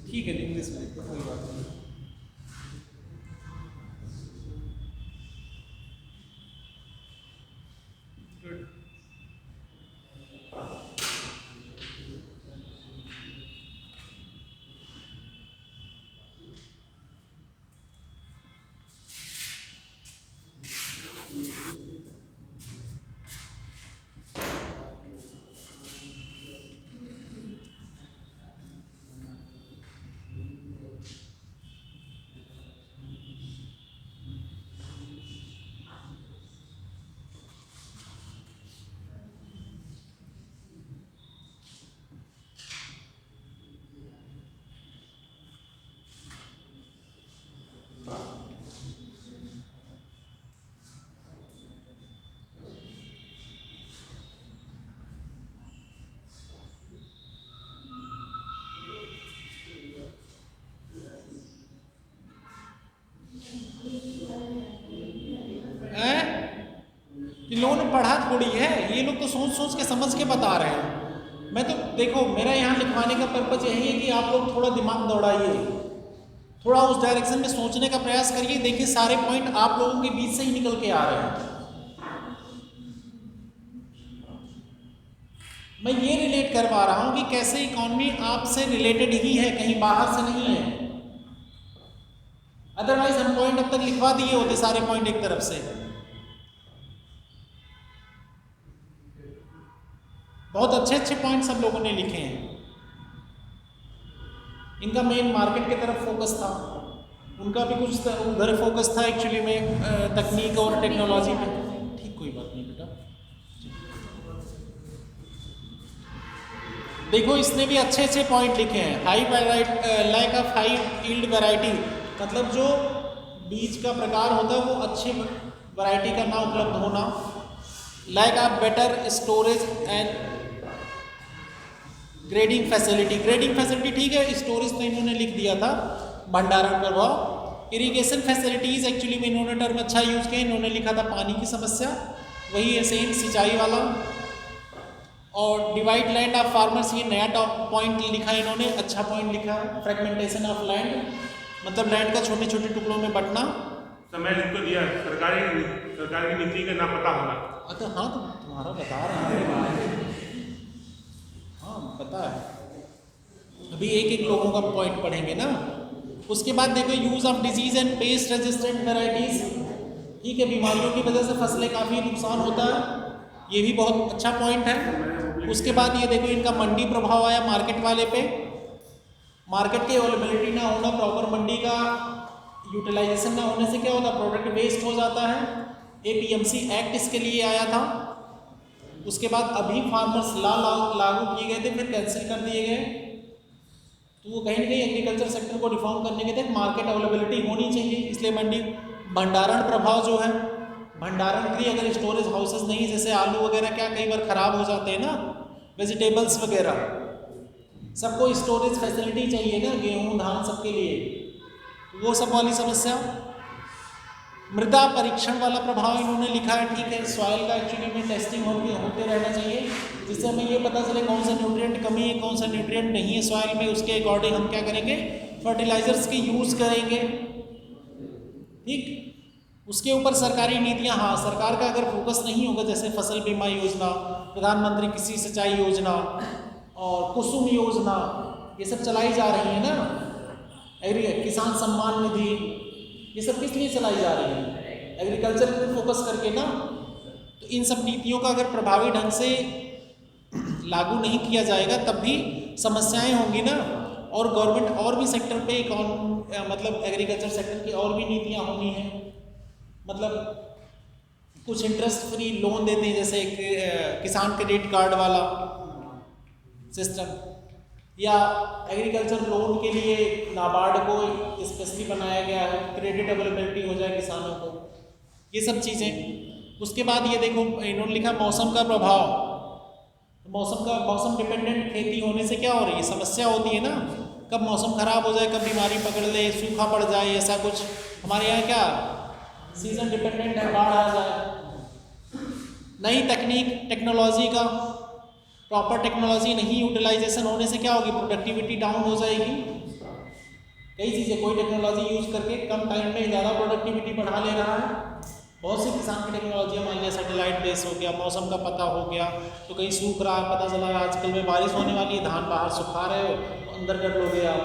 A: ठीक है, इंग्लिश में कोई बात नहीं। गुड। इन लोगों ने पढ़ा थोड़ी है, ये लोग तो सोच सोच के समझ के बता रहे हैं। मैं तो देखो, मेरा यहाँ लिखवाने का पर्पज यही है कि आप लोग थोड़ा दिमाग दौड़ाइए, थोड़ा उस डायरेक्शन में सोचने का प्रयास करिए। देखिए सारे पॉइंट आप लोगों के बीच से ही निकल के आ रहे हैं। मैं ये रिलेट करवा रहा हूँ कि कैसे इकॉनमी आपसे रिलेटेड ही है, कहीं बाहर से नहीं है। अदरवाइज हम पॉइंट अब तक लिखवा दिए होते, सारे पॉइंट एक तरफ से। बहुत अच्छे अच्छे पॉइंट सब लोगों ने लिखे हैं। इनका मेन मार्केट की तरफ फोकस था, उनका भी कुछ उधर फोकस था एक्चुअली में, तकनीक और टेक्नोलॉजी में। ठीक, कोई बात नहीं बेटा। देखो इसने भी अच्छे अच्छे पॉइंट लिखे हैं। High lack of high yield variety, मतलब जो बीज का प्रकार होता है वो अच्छे वैरायटी का ना उपलब्ध होना। Lack of better storage and grading facility, grading facility ठीक है, स्टोरेज तो इन्होंने लिख दिया था। भंडारण प्रभाव, इरिगेशन फैसिलिटीज एक्चुअली में इन्होंने टर्म अच्छा यूज किया, इन्होंने लिखा था पानी की समस्या, वही है सेम सिंचाई वाला। और डिवाइड लैंड ऑफ फार्मर्स, ये नया टॉप पॉइंट लिखा है इन्होंने, अच्छा पॉइंट लिखा है। फ्रेगमेंटेशन ऑफ लैंड, मतलब लैंड का छोटे छोटे टुकड़ों में बंटना।
B: समय लिख तो दिया, सरकारी नीति का ना पता होना।
A: तो हाँ, तो तुम्हारा बता रहा है। हाँ पता है, अभी एक एक लोगों का पॉइंट पढ़ेंगे ना। उसके बाद देखो use of disease and pest resistant varieties, ठीक है, बीमारियों की वजह से फसलें काफ़ी नुकसान होता है, ये भी बहुत अच्छा पॉइंट है। उसके बाद ये देखो इनका मंडी प्रभाव आया मार्केट वाले पे, मार्केट की अवेलेबिलिटी ना होना, प्रॉपर मंडी का यूटिलाइजेशन ना होने से क्या होता है, प्रोडक्ट वेस्ट हो जाता है। APMC एक्ट इसके लिए आया था। उसके बाद अभी फार्मर्स लॉ लागू किए गए थे, फिर कैंसिल कर दिए गए, तो वो कहीं ना कहीं एग्रीकल्चर सेक्टर को रिफॉर्म करने के तहत मार्केट अवेलेबिलिटी होनी चाहिए, इसलिए मंडी भंडारण प्रभाव जो है, भंडारण के लिए अगर स्टोरेज हाउसेस नहीं, जैसे आलू वगैरह क्या कई बार ख़राब हो जाते हैं ना, वेजिटेबल्स वगैरह, सबको स्टोरेज फैसिलिटी चाहिए ना, गेहूँ धान सबके लिए, तो वो सब वाली समस्या। मृदा परीक्षण वाला प्रभाव इन्होंने लिखा है, ठीक है, सॉइल का एक्चुअली में टेस्टिंग होते रहना चाहिए, जिससे हमें ये पता चले कौन सा न्यूट्रिएंट कमी है, कौन सा न्यूट्रिएंट नहीं है सॉइल में, उसके अकॉर्डिंग हम क्या करेंगे, फर्टिलाइजर्स के यूज़ करेंगे, ठीक। उसके ऊपर सरकारी नीतियाँ, हाँ सरकार का अगर फोकस नहीं होगा, जैसे फसल बीमा योजना, प्रधानमंत्री कृषि सिंचाई योजना और कुसुम योजना, ये सब चलाई जा रही है ना, किसान सम्मान निधि, ये सब किस लिए चलाई जा रही है, एग्रीकल्चर पर फोकस करके ना। तो इन सब नीतियों का अगर प्रभावी ढंग से लागू नहीं किया जाएगा तब भी समस्याएं होंगी ना, और गवर्नमेंट और भी सेक्टर पे मतलब एग्रीकल्चर सेक्टर की और भी नीतियां होनी हैं, मतलब कुछ इंटरेस्ट फ्री लोन देते हैं, जैसे किसान क्रेडिट कार्ड वाला सिस्टम, या एग्रीकल्चर लोन के लिए नाबार्ड को स्पेशली बनाया गया है, क्रेडिट अवेलेबिलिटी हो जाए किसानों को, ये सब चीज़ें। उसके बाद ये देखो इन्होंने लिखा मौसम का प्रभाव, मौसम डिपेंडेंट खेती होने से क्या हो रही है, समस्या होती है ना, कब मौसम ख़राब हो जाए, कब बीमारी पकड़ ले, सूखा पड़ जाए, ऐसा कुछ। हमारे यहाँ क्या सीजन डिपेंडेंट है, बाढ़ आ जाए। नई तकनीक टेक्नोलॉजी का प्रॉपर टेक्नोलॉजी नहीं यूटिलाइजेशन होने से क्या होगी, प्रोडक्टिविटी डाउन हो जाएगी। कई चीज़ें, कोई टेक्नोलॉजी यूज करके कम टाइम में ज़्यादा प्रोडक्टिविटी बढ़ा ले रहा है। बहुत सी किसान की टेक्नोलॉजी, मान लिया सैटेलाइट बेस हो गया, मौसम का पता हो गया, तो कहीं सूख रहा है, पता चला आजकल में बारिश होने वाली है, धान बाहर सुखा रहे हो तो अंदर कर लोगे आप,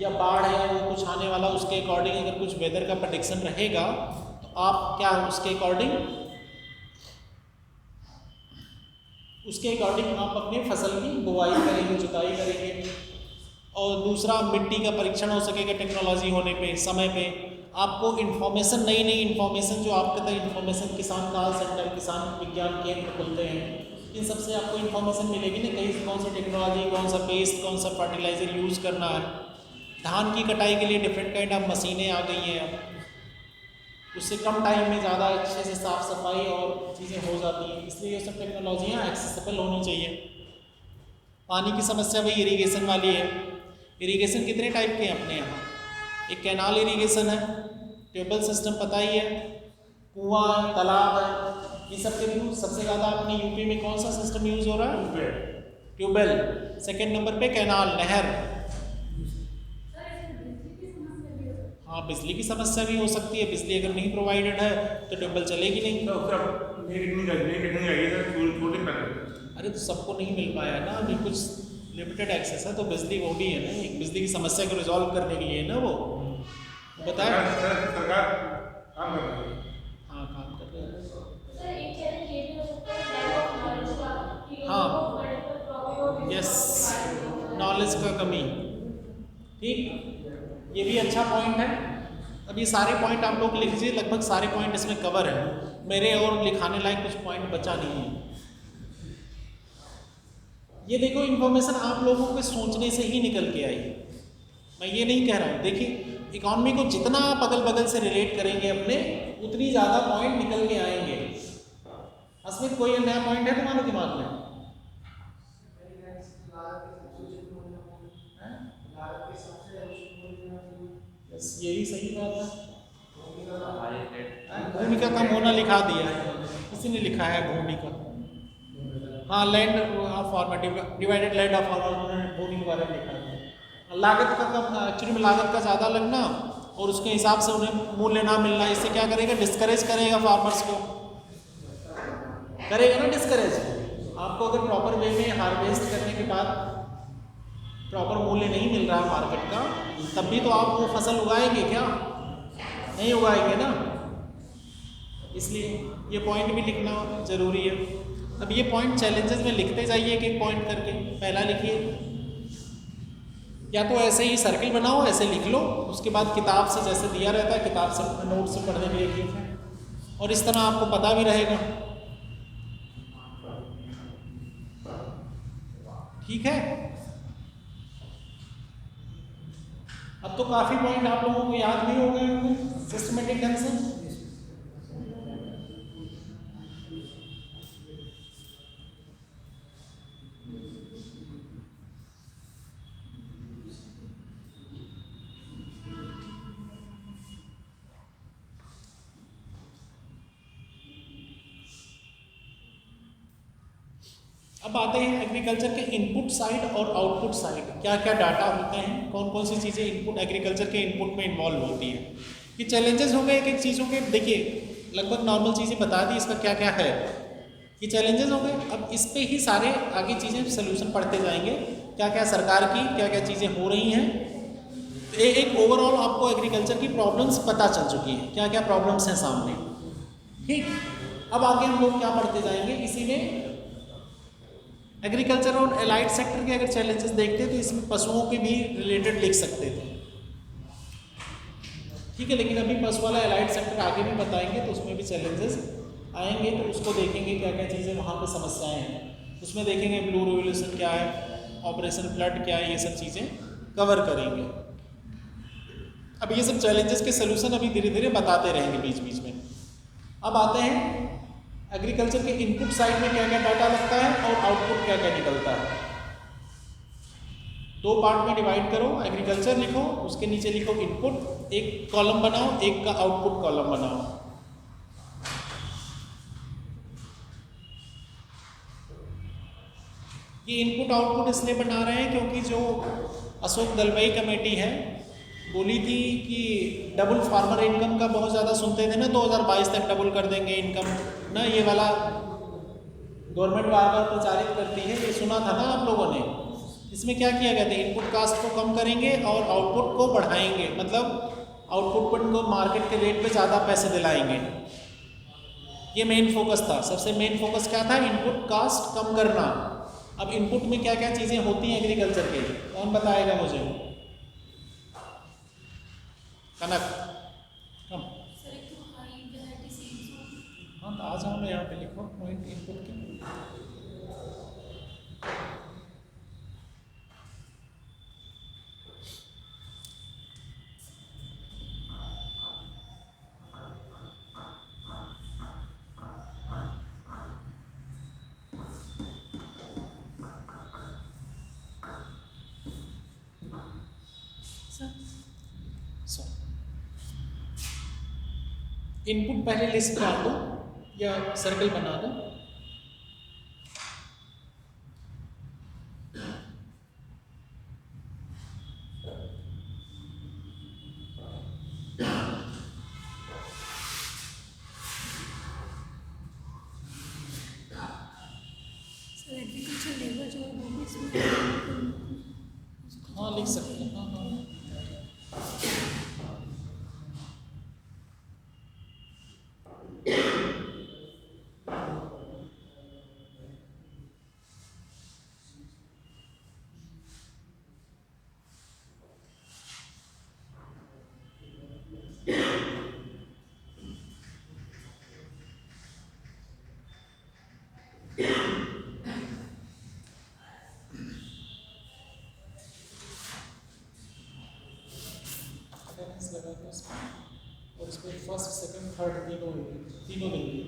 A: या बाढ़ या वो कुछ आने वाला, उसके अकॉर्डिंग अगर कुछ वेदर का प्रेडिक्शन रहेगा तो आप क्या उसके अकॉर्डिंग आप अपने फसल की बुवाई करेंगे, जुताई करेंगे। और दूसरा, मिट्टी का परीक्षण हो सकेगा टेक्नोलॉजी होने पे, समय पे आपको इन्फॉर्मेशन, नई इन्फॉर्मेशन, जो आपके तक इन्फॉर्मेशन, किसान कॉल सेंटर, किसान विज्ञान केंद्र खुलते हैं, इन सबसे आपको इन्फॉर्मेशन मिलेगी ना, कहीं कौन सी टेक्नोलॉजी, कौन सा पेस्ट, कौन सा फर्टिलाइजर यूज़ करना है। धान की कटाई के लिए डिफरेंट काइंड ऑफ मशीनें आ गई हैं अब, उससे कम टाइम में ज़्यादा अच्छे से साफ़ सफाई और चीज़ें हो जाती हैं, इसलिए ये सब टेक्नोलॉजियाँ एक्सेसिबल होनी चाहिए। पानी की समस्या भाई इरीगेशन वाली है। इरीगेशन कितने टाइप के हैं अपने यहाँ, एक कैनाल इरीगेशन है, ट्यूबवेल सिस्टम पता ही है, कुआं है, तालाब है, ये सब के थ्रू सबसे ज़्यादा अपने यूपी में कौन सा सिस्टम यूज़ हो रहा है, ट्यूबवेल। सेकेंड नंबर पे कैनाल, नहर। हाँ, बिजली की समस्या भी हो सकती है, बिजली अगर नहीं प्रोवाइडेड है तो ट्यूबवेल चलेगी नहीं। अरे तो सबको नहीं मिल पाया ना, अभी कुछ लिमिटेड एक्सेस है, तो बिजली वो भी है ना, एक बिजली की समस्या को रिजॉल्व करने के लिए ना वो बताया
B: सरकार काम कर रही है।
A: हाँ, काम कर रहे हैं।
D: सर एक चैलेंज ये भी हो सकता है लैक ऑफ नॉलेज का, कि
A: हाँ।
D: लोगों को मल्टीपल प्रॉब्लम,
A: यस, नॉलेज का कमी, ठीक, ये भी अच्छा पॉइंट है। अब ये सारे पॉइंट आप लोग लिख लीजिए, लगभग सारे पॉइंट इसमें कवर है, मेरे और लिखाने लायक कुछ पॉइंट बचा नहीं है। ये देखो इन्फॉर्मेशन आप लोगों के सोचने से ही निकल के आई, मैं ये नहीं कह रहा हूँ। देखिए इकॉनमी को जितना आप अगल बगल से रिलेट करेंगे अपने, उतनी ज़्यादा पॉइंट निकल के आएंगे। अस्मित कोई नया पॉइंट है तुम्हारे दिमाग में? बस यही सही बात है। भूमिका कम होना लिखा दिया है, किसी ने लिखा है भूमिका। हाँ, land of farmer, divided land of farmer, भूमि के बारे में लिखा है। लागत का कम, एक्चुअली में लागत का ज़्यादा लगना और उसके हिसाब से उन्हें मूल्य ना मिलना, इससे क्या करेगा, डिस्करेज करेगा फार्मर्स को, करेगा ना डिस्करेज। आपको अगर प्रॉपर वे में हार्वेस्ट करने के बाद प्रॉपर मूल्य नहीं मिल रहा मार्केट का, तब भी तो आप वो फसल उगाएंगे क्या? नहीं उगाएंगे ना। इसलिए ये पॉइंट भी लिखना ज़रूरी है। अब ये पॉइंट चैलेंजेस में लिखते जाइए एक एक पॉइंट करके। पहला लिखिए, या तो ऐसे ही सर्किल बनाओ, ऐसे लिख लो, उसके बाद किताब से जैसे दिया रहता है किताब से नोट से पढ़ने के लिए लिखें, और इस तरह आपको पता भी रहेगा। ठीक है। अब तो काफ़ी पॉइंट आप लोगों को याद भी हो गए होंगे सिस्टमेटिक ढंग से। अब आते हैं एग्रीकल्चर के इनपुट साइड और आउटपुट साइड। क्या क्या डाटा होते हैं, कौन कौन सी चीज़ें इनपुट एग्रीकल्चर के इनपुट में इन्वॉल्व होती है। ये चैलेंजेस हो गए एक एक चीज़ों के। देखिए लगभग नॉर्मल चीज़ें बता दी, इसका क्या क्या है, ये चैलेंजेस हो गए। अब इस पे ही सारे आगे चीज़ें सोल्यूशन पढ़ते जाएंगे, क्या क्या सरकार की क्या क्या चीज़ें हो रही हैं। एक ओवरऑल आपको एग्रीकल्चर की प्रॉब्लम्स पता चल चुकी है, क्या क्या प्रॉब्लम्स हैं सामने। ठीक, अब आगे हम लोग क्या पढ़ते जाएंगे इसी में। एग्रीकल्चर और एलाइड सेक्टर के अगर चैलेंजेस देखते तो इसमें पशुओं के भी रिलेटेड लिख सकते थे। ठीक है, लेकिन अभी पशु वाला एलाइड सेक्टर आगे भी बताएंगे तो उसमें भी चैलेंजेस आएंगे, तो उसको देखेंगे क्या क्या चीज़ें वहाँ पे समस्याएं हैं। उसमें देखेंगे ब्लू रिवोल्यूशन क्या है, ऑपरेशन फ्लड क्या है, ये सब चीज़ें कवर करेंगे। अब ये सब चैलेंजेस के सोल्यूशन अभी धीरे धीरे बताते रहेंगे बीच बीच में। अब आते हैं एग्रीकल्चर के इनपुट साइड में क्या क्या डाटा लगता है और आउटपुट क्या क्या निकलता है। दो पार्ट में डिवाइड करो, एग्रीकल्चर लिखो, उसके नीचे लिखो इनपुट, एक कॉलम बनाओ, एक का आउटपुट कॉलम बनाओ। ये इनपुट आउटपुट इसलिए बना रहे हैं क्योंकि जो अशोक दलबई कमेटी है बोली थी कि डबल फार्मर इनकम का बहुत ज़्यादा सुनते थे ना, 2022 तक डबल कर देंगे इनकम ना, ये वाला गवर्नमेंट बार बार प्रचारित करती है, ये सुना था ना आप लोगों ने। इसमें क्या किया गया था, इनपुट कास्ट को कम करेंगे और आउटपुट को बढ़ाएंगे, मतलब आउटपुट को मार्केट के रेट पे ज़्यादा पैसे दिलाएंगे। ये मेन फोकस था, सबसे मेन फोकस क्या था, इनपुट कास्ट कम करना। अब इनपुट में क्या क्या चीज़ें होती हैं एग्रीकल्चर के, कौन बताएगा मुझे? कनक कम। हाँ तो आ जाओ ना यहाँ पे लिखो पॉइंट इनपुट के। इनपुट पहले लिस्ट डाल दो या सर्कल बना दो।
E: एग्रीकल्चर लेबर जो है वो भी इसमें
A: हाँ लिख सकते हैं, हाँ हाँ। लगा दो इसमें, और इस पर फर्स्ट सेकंड थर्ड तीनों देंगे,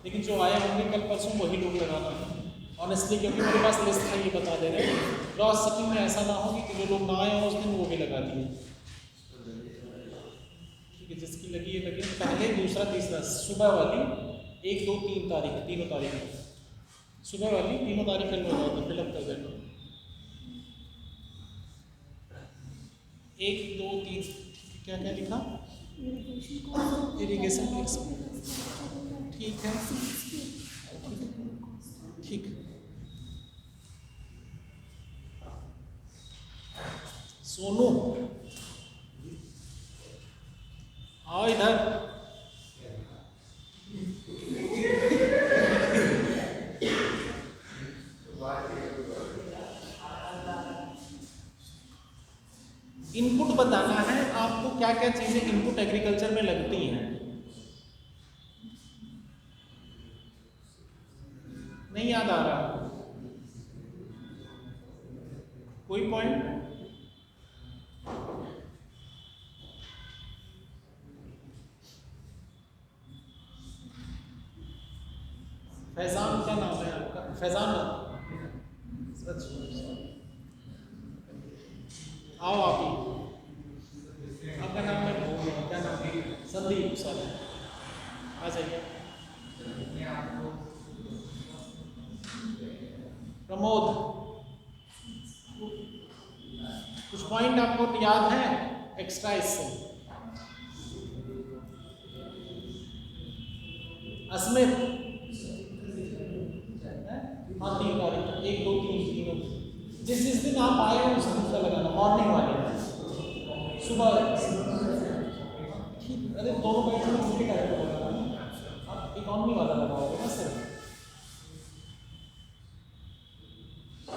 A: लेकिन जो आए होंगे कल परसों वही लोग लगाना है ऑनेस्टली, क्योंकि मेरे पास लिस्ट है, ये बता दे रहे हैं। क्रॉस चेकिंग में ऐसा ना हो कि जो लोग ना आए हों उस दिन वो भी लगा दिए। ठीक है, जिसकी लगी है लगी, पहले दूसरा तीसरा सुबह वाली 1 2 3 तारीख, तीनों तारीख सुबह वाली तीनों तारीख फिल हो जाएगी, फिलअप कर देना 1 2 3। क्या क्या लिखा, इरिगेशन ठीक है, ठीक। इनपुट बताना है आपको, क्या क्या चीजें इनपुट एग्रीकल्चर में लगती हैं। नहीं याद आ रहा कोई पॉइंट? फैजान, क्या नाम है आपका? फैजान, आओ आप ही, आपका नाम मैं भूल गया, क्या नाम है? संदीप सर, आ जाइए। प्रमोद, कुछ पॉइंट आपको याद है एक्स्ट्रा इससे? अस्मित, हाँ 3 तारीख, 1 2 3 तीनों, जिस दिन आप आए हो उस दिन का लगाना, मॉर्निंग वाले सुबह। अरे दोनों बैठ में उनके टाइम पर लगाना, आप इकॉनमी वाला लगाओगे ना सर।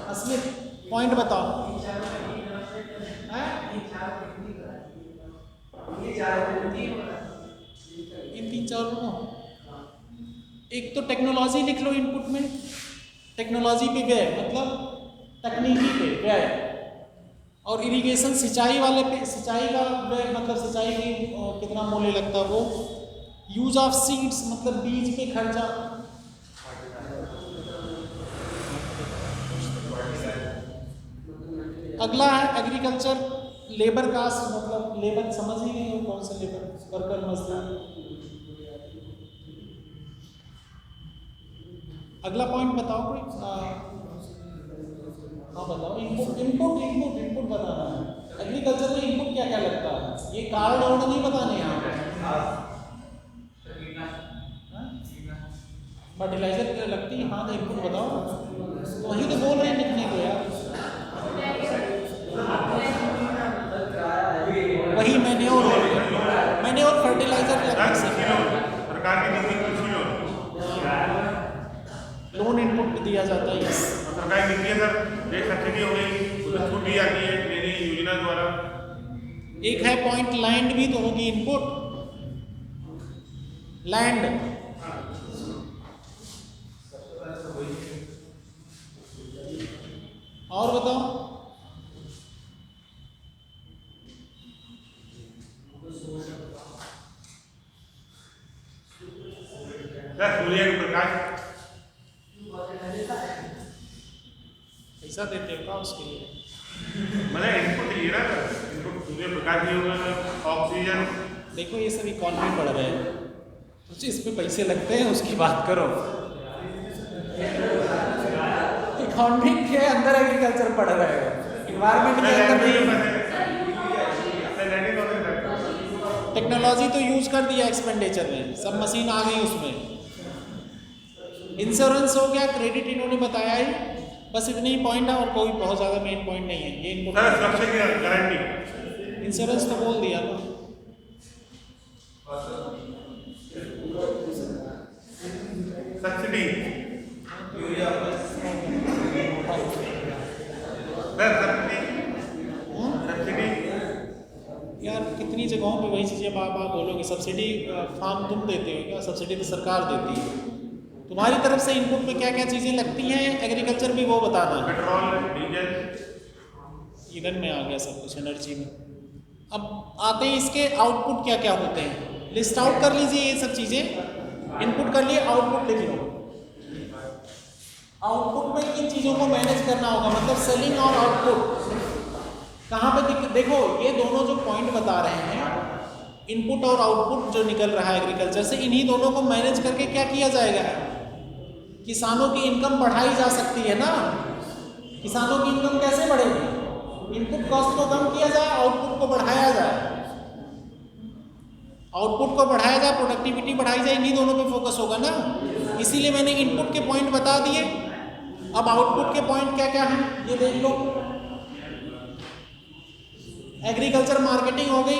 A: अस्मित, पॉइंट बताओ। इन 3-4 में एक तो टेक्नोलॉजी लिख लो इनपुट में, टेक्नोलॉजी पे व्यय मतलब तकनीकी पे व्यय, और इरिगेशन सिंचाई वाले पे सिंचाई का व्यय मतलब सिंचाई की कितना मूल्य लगता है वो, यूज ऑफ सीड्स मतलब बीज पे खर्चा, अगला है एग्रीकल्चर लेबर कास्ट मतलब लेबर, समझ ही नहीं हो कौन सा लेबर, वर्कर मजदूर। अगला पॉइंट बताओ कोई, हाँ बताओ। इनपुट इनपुट इनपुट इनपुट बताना है एग्रीकल्चर में, इनपुट क्या क्या लगता है, ये कार्ड और नहीं बताने हैं आप। फर्टिलाइजर लगती है, हाँ तो इनपुट बताओ, तो वही तो बोल रहे हैं लिखने को यार, वही मैंने और फर्टिलाइजर
B: सरकार की नीति कृषि
A: लोन इनपुट दिया जाता है। यस,
B: सरकारी नीति है सर, एक सब्सिडी हो गई, उसमें छूट दी जाती है मेरी योजना द्वारा।
A: एक है पॉइंट लैंड भी तो होगी इनपुट, लैंड। और बताओ,
B: सूर्य का प्रकाश
A: पैसा देते हो क्या उसके लिए?
B: मैंने इनपुट लिए ना, इनपुट सूर्य प्रकाश भी होगा, ऑक्सीजन।
A: देखो ये सब इकॉनमी पढ़ रहे हैं, तो इस पे पैसे लगते हैं उसकी बात करो। इकॉनमी के अंदर एग्रीकल्चर पढ़ रहे हो, इन्वायरमेंट के अंदर नहीं। टेक्नोलॉजी तो यूज कर दिया एक्सपेंडिचर में, सब मशीन आ गई उसमें। इंश्योरेंस हो गया, क्रेडिट इन्होंने बताया ही, बस इतने ही पॉइंट है और कोई बहुत ज़्यादा मेन पॉइंट नहीं है ये इनको।
B: सुरक्षा की गारंटी,
A: इंश्योरेंस तो बोल दिया ना।
B: सब्सिडी, सब्सिडी
A: यार कितनी जगहों पे वही चीज़ें बार बार बोलोगे, सब्सिडी फार्म तुम देते हो क्या? सब्सिडी तो सरकार देती है। तुम्हारी तरफ से इनपुट में क्या क्या चीज़ें लगती हैं एग्रीकल्चर भी वो बताना है।
B: पेट्रोल, डीजल,
A: ईंधन में आ गया सब कुछ, एनर्जी में। अब आते हैं इसके आउटपुट क्या क्या होते हैं, लिस्ट आउट कर लीजिए ये सब चीज़ें। इनपुट कर लिए, आउटपुट लिख लो। आउटपुट में इन चीज़ों को मैनेज करना होगा, मतलब सेलिंग और आउटपुट कहाँ पे देखो ये दोनों जो पॉइंट बता रहे हैं, इनपुट और आउटपुट जो निकल रहा है एग्रीकल्चर से, इन्हीं दोनों को मैनेज करके क्या किया जाएगा, किसानों की इनकम बढ़ाई जा सकती है ना। किसानों की इनकम कैसे बढ़ेगी? इनपुट कॉस्ट को कम किया जाए, आउटपुट को बढ़ाया जाए, आउटपुट को बढ़ाया जाए, प्रोडक्टिविटी बढ़ाई जाए, इन्हीं दोनों पे फोकस होगा ना। इसीलिए मैंने इनपुट के पॉइंट बता दिए। अब आउटपुट के पॉइंट क्या क्या हैं ये देख लो। एग्रीकल्चर मार्केटिंग हो गई,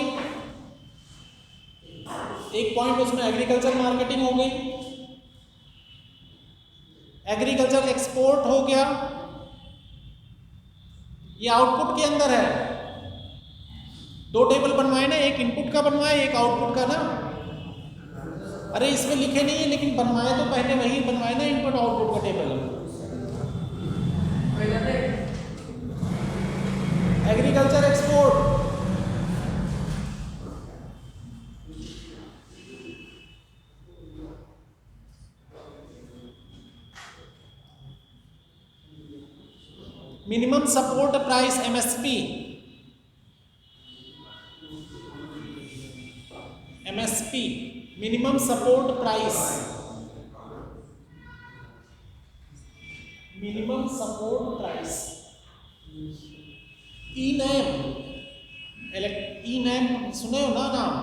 A: एक पॉइंट उसमें एग्रीकल्चर मार्केटिंग हो गई। एग्रीकल्चर एक्सपोर्ट हो गया, ये आउटपुट के अंदर है। 2 टेबल बनवाए ना, एक इनपुट का बनवाए एक आउटपुट का ना। अरे इसमें लिखे नहीं है लेकिन बनवाए तो पहले वही बनवाए ना, इनपुट आउटपुट का table. Agriculture export, minimum support price MSP, MSP minimum support price, minimum support price. E NAM सुने हो ना नाम,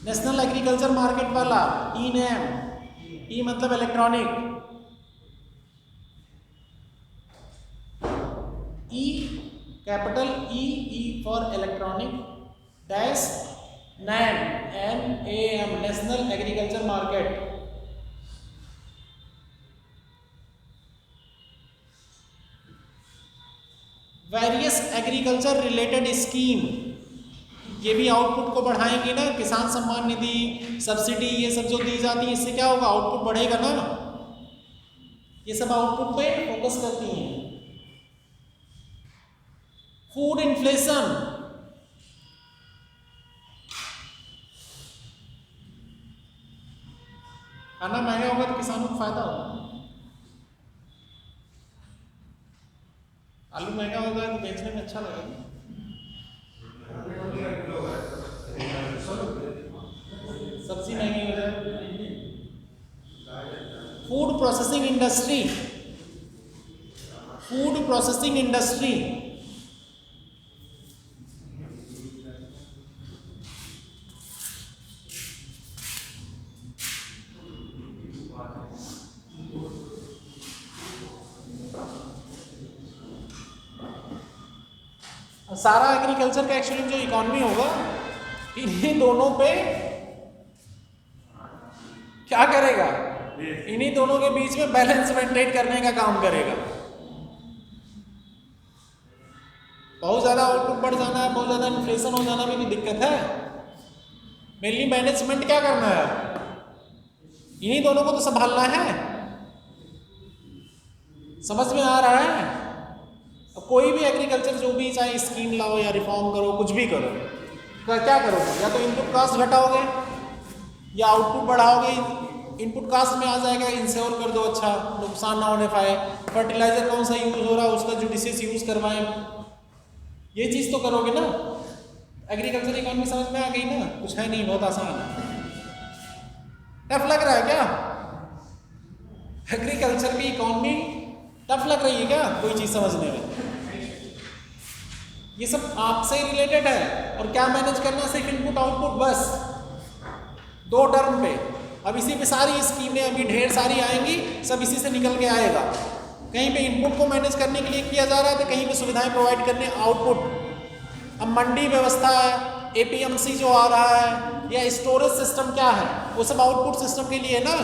A: नेशनल एग्रीकल्चर मार्केट वाला ई नैम। ई मतलब electronic, e capital e for electronic dash NAM NAM national agriculture market. Various agriculture related scheme, ये भी output को बढ़ाएंगे ना। किसान सम्मान निधि, सब्सिडी, ये सब जो दी जाती है इससे क्या होगा, आउटपुट बढ़ेगा ना। ये सब आउटपुट पे फोकस करती हैं। फूड इन्फ्लेशन, खाना महंगा होगा तो किसानों को फायदा होगा। आलू महंगा होगा तो बेचने में अच्छा लगेगा। सब्जी महंगी हो जाए। Food processing industry, food processing industry, सारा एग्रीकल्चर का एक्चुअली जो इकोनॉमी होगा इन्हीं दोनों पे क्या करेगा, इन्हीं दोनों के बीच में बैलेंस मेंटेन करने का काम करेगा। बहुत ज्यादा आउटपुट बढ़ जाना है, बहुत ज्यादा इन्फ्लेशन हो जाना भी कोई दिक्कत है। मेनली मैनेजमेंट क्या करना है, इन्हीं दोनों को तो संभालना है। समझ में आ रहा है? अब कोई भी एग्रीकल्चर जो भी, चाहे स्कीम लाओ या रिफॉर्म करो, कुछ भी करो, क्या करोगे, या तो इनपुट कास्ट घटाओगे या आउटपुट बढ़ाओगे। इनपुट कास्ट में आ जाएगा इंश्योर कर दो, अच्छा नुकसान ना होने पाए। फर्टिलाइजर कौन सा यूज हो रहा है उसका जुडिशियस यूज करवाएं, ये चीज तो करोगे ना। एग्रीकल्चर इकोनॉमी समझ में आ गई ना? कुछ है नहीं, बहुत आसान है। टफ लग रहा है क्या एग्रीकल्चर की इकोनॉमी? टफ लग रही है क्या कोई चीज समझने में? ये सब आपसे ही रिलेटेड है। और क्या मैनेज करना, सिर्फ इनपुट आउटपुट, बस 2 टर्म पे। अब इसी पे सारी स्कीमें अभी ढेर सारी आएंगी, सब इसी से निकल के आएगा। कहीं पे इनपुट को मैनेज करने के लिए किया जा रहा है तो कहीं पे सुविधाएं प्रोवाइड करने आउटपुट। अब मंडी व्यवस्था है, APMC जो आ रहा है, या स्टोरेज सिस्टम क्या है, वो सब आउटपुट सिस्टम के लिए ना।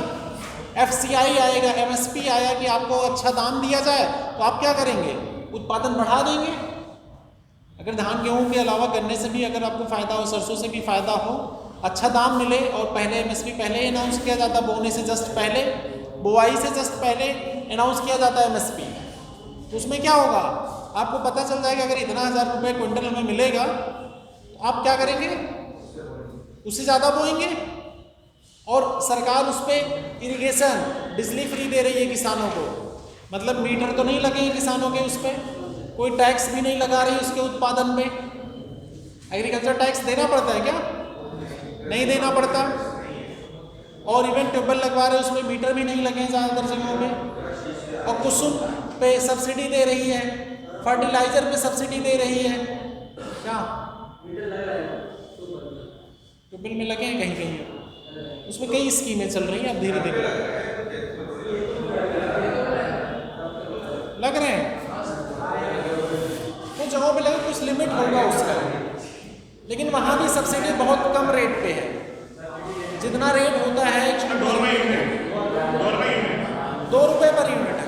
A: FCI आएगा, MSP आया कि आपको अच्छा दाम दिया जाए, तो आप क्या करेंगे, उत्पादन बढ़ा देंगे। अगर धान गेहूं के अलावा गन्ने से भी अगर आपको फायदा हो, सरसों से भी फायदा हो, अच्छा दाम मिले, और पहले MSP पहले अनाउंस किया जाता, बोने से जस्ट पहले, बुआई से जस्ट पहले अनाउंस किया जाता है MSP, तो उसमें क्या होगा, आपको पता चल जाएगा अगर इतना 1000 रुपये क्विंटल हमें मिलेगा तो आप क्या करेंगे, उससे ज़्यादा बोएंगे। और सरकार उस पर इरिगेशन, बिजली फ्री दे रही है किसानों को, मतलब मीटर तो नहीं लगे किसानों के, उस पर कोई टैक्स भी नहीं लगा रही उसके उत्पादन पे। एग्रीकल्चर टैक्स देना पड़ता है क्या? नहीं देना पड़ता। और इवन ट्यूबवेल लगवा रहे हैं, उसमें मीटर भी नहीं लगे ज़्यादातर जगहों में। और कुसुम पे सब्सिडी दे रही है, फर्टिलाइजर पे सब्सिडी दे रही है। क्या ट्यूबवेल में लगे हैं कहीं कहीं, उसमें कई स्कीमें चल रही हैं, अब धीरे धीरे लग रहे हैं। कुछ जगहों पे लगे, कुछ लिमिट होगा उसका, लेकिन वहाँ भी सब्सिडी बहुत कम रेट पे है। जितना रेट होता है 2 रुपये पर यूनिट है,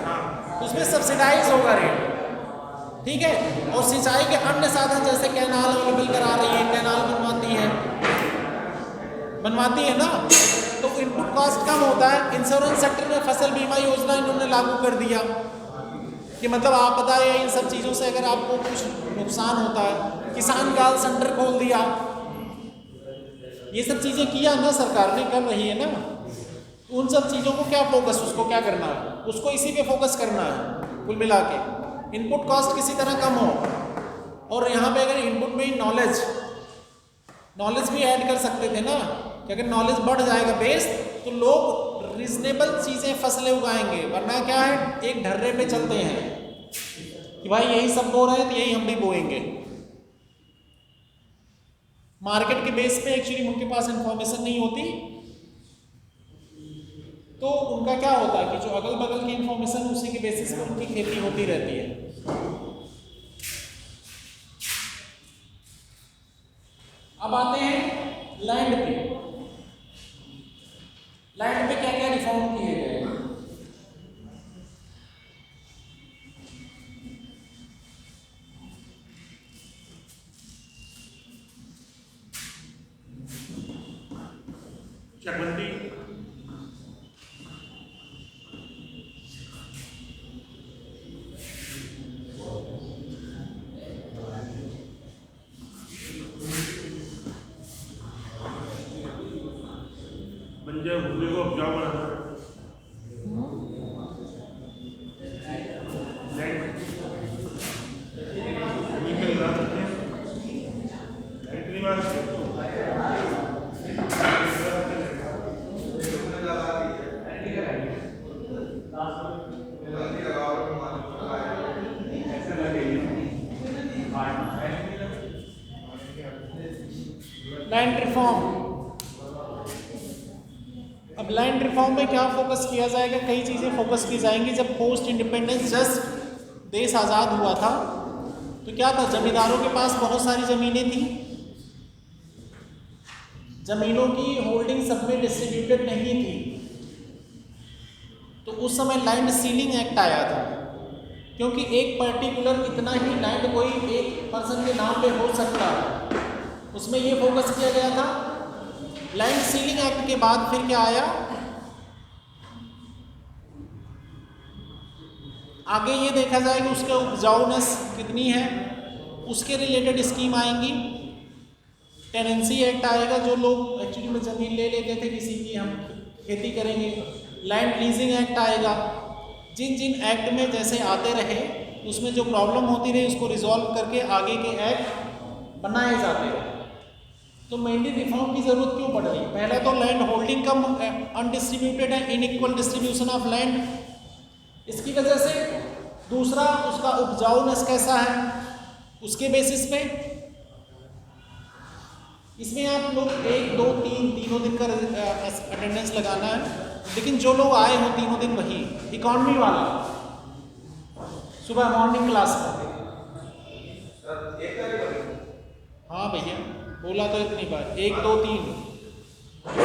A: उसमें सब्सिडाइज होगा रेट। ठीक है। और सिंचाई के अन्य साधन जैसे कैनाल अवेलेबल करा रही है, कैनाल बनवाती है ना, तो इनपुट कॉस्ट कम होता है। इंश्योरेंस सेक्टर में फसल बीमा योजना इन्होंने लागू कर दिया कि मतलब आपदा या इन सब चीज़ों से अगर आपको कुछ नुकसान होता है, किसान कॉल सेंटर खोल दिया, ये सब चीज़ें किया ना सरकार ने, कर रही है ना। उन सब चीज़ों को क्या फोकस, उसको क्या करना है, उसको इसी पे फोकस करना है कुल मिला के, इनपुट कॉस्ट किसी तरह कम हो। और यहाँ पे अगर इनपुट में नॉलेज भी ऐड कर सकते थे ना, कि अगर नॉलेज बढ़ जाएगा बेस, तो लोग रीजनेबल चीज़ें फसलें उगाएंगे। वरना क्या है, एक ढर्रे पे चलते हैं कि भाई यही सब बो रहे हैं तो यही हम भी बोएंगे। मार्केट के बेस पे एक्चुअली उनके पास इंफॉर्मेशन नहीं होती, तो उनका क्या होता है कि जो अगल बगल की इंफॉर्मेशन उसी के बेसिस पे उनकी खेती होती रहती है। अब आते हैं लैंड पे। लैंड पे क्या क्या रिफॉर्म किए गए हैं।
B: चकबंदी, बंजर भूमि को उपजाऊ बनाना, लैंड भूमि के लगा सकते हैं, इतनी बार
A: लैंड रिफॉर्म। अब लैंड रिफॉर्म में क्या फोकस किया जाएगा, कई चीज़ें फोकस की जाएंगी। जब पोस्ट इंडिपेंडेंस जस्ट देश आज़ाद हुआ था तो क्या था, जमींदारों के पास बहुत सारी ज़मीनें थी, ज़मीनों की होल्डिंग सब में डिस्ट्रीब्यूटेड नहीं थी। तो उस समय लैंड सीलिंग एक्ट आया था, क्योंकि एक पर्टिकुलर इतना ही लैंड कोई एक पर्सन के नाम पे हो सकता है, उसमें ये फोकस किया गया था। लैंड सीलिंग एक्ट के बाद फिर क्या आया, आगे ये देखा जाए कि उसका उपजाऊनेस कितनी है, उसके रिलेटेड स्कीम आएंगी। टेनेंसी एक्ट आएगा, जो लोग एक्चुअली में ज़मीन ले लेते थे किसी की, हम खेती करेंगे। लैंड लीजिंग एक्ट आएगा। जिन जिन एक्ट में जैसे आते रहे, उसमें जो प्रॉब्लम होती रही उसको रिजॉल्व करके आगे के एक्ट बनाए जाते रहे। तो मेनली रिफॉर्म की ज़रूरत क्यों पड़ रही है? पहला तो लैंड होल्डिंग कम अनडिस्ट्रीब्यूटेड है, इनइक्वल डिस्ट्रीब्यूशन ऑफ लैंड, इसकी वजह से। दूसरा, उसका उपजाऊनेस कैसा है, उसके बेसिस पे। इसमें आप लोग 1, 2, 3 तीनों दिन का अटेंडेंस लगाना है, लेकिन जो लोग आए हो तीनों दिन वही इकॉनमी वाला, सुबह मॉर्निंग क्लास में। हाँ भैया, बोला तो इतनी बार, 1, 2, 3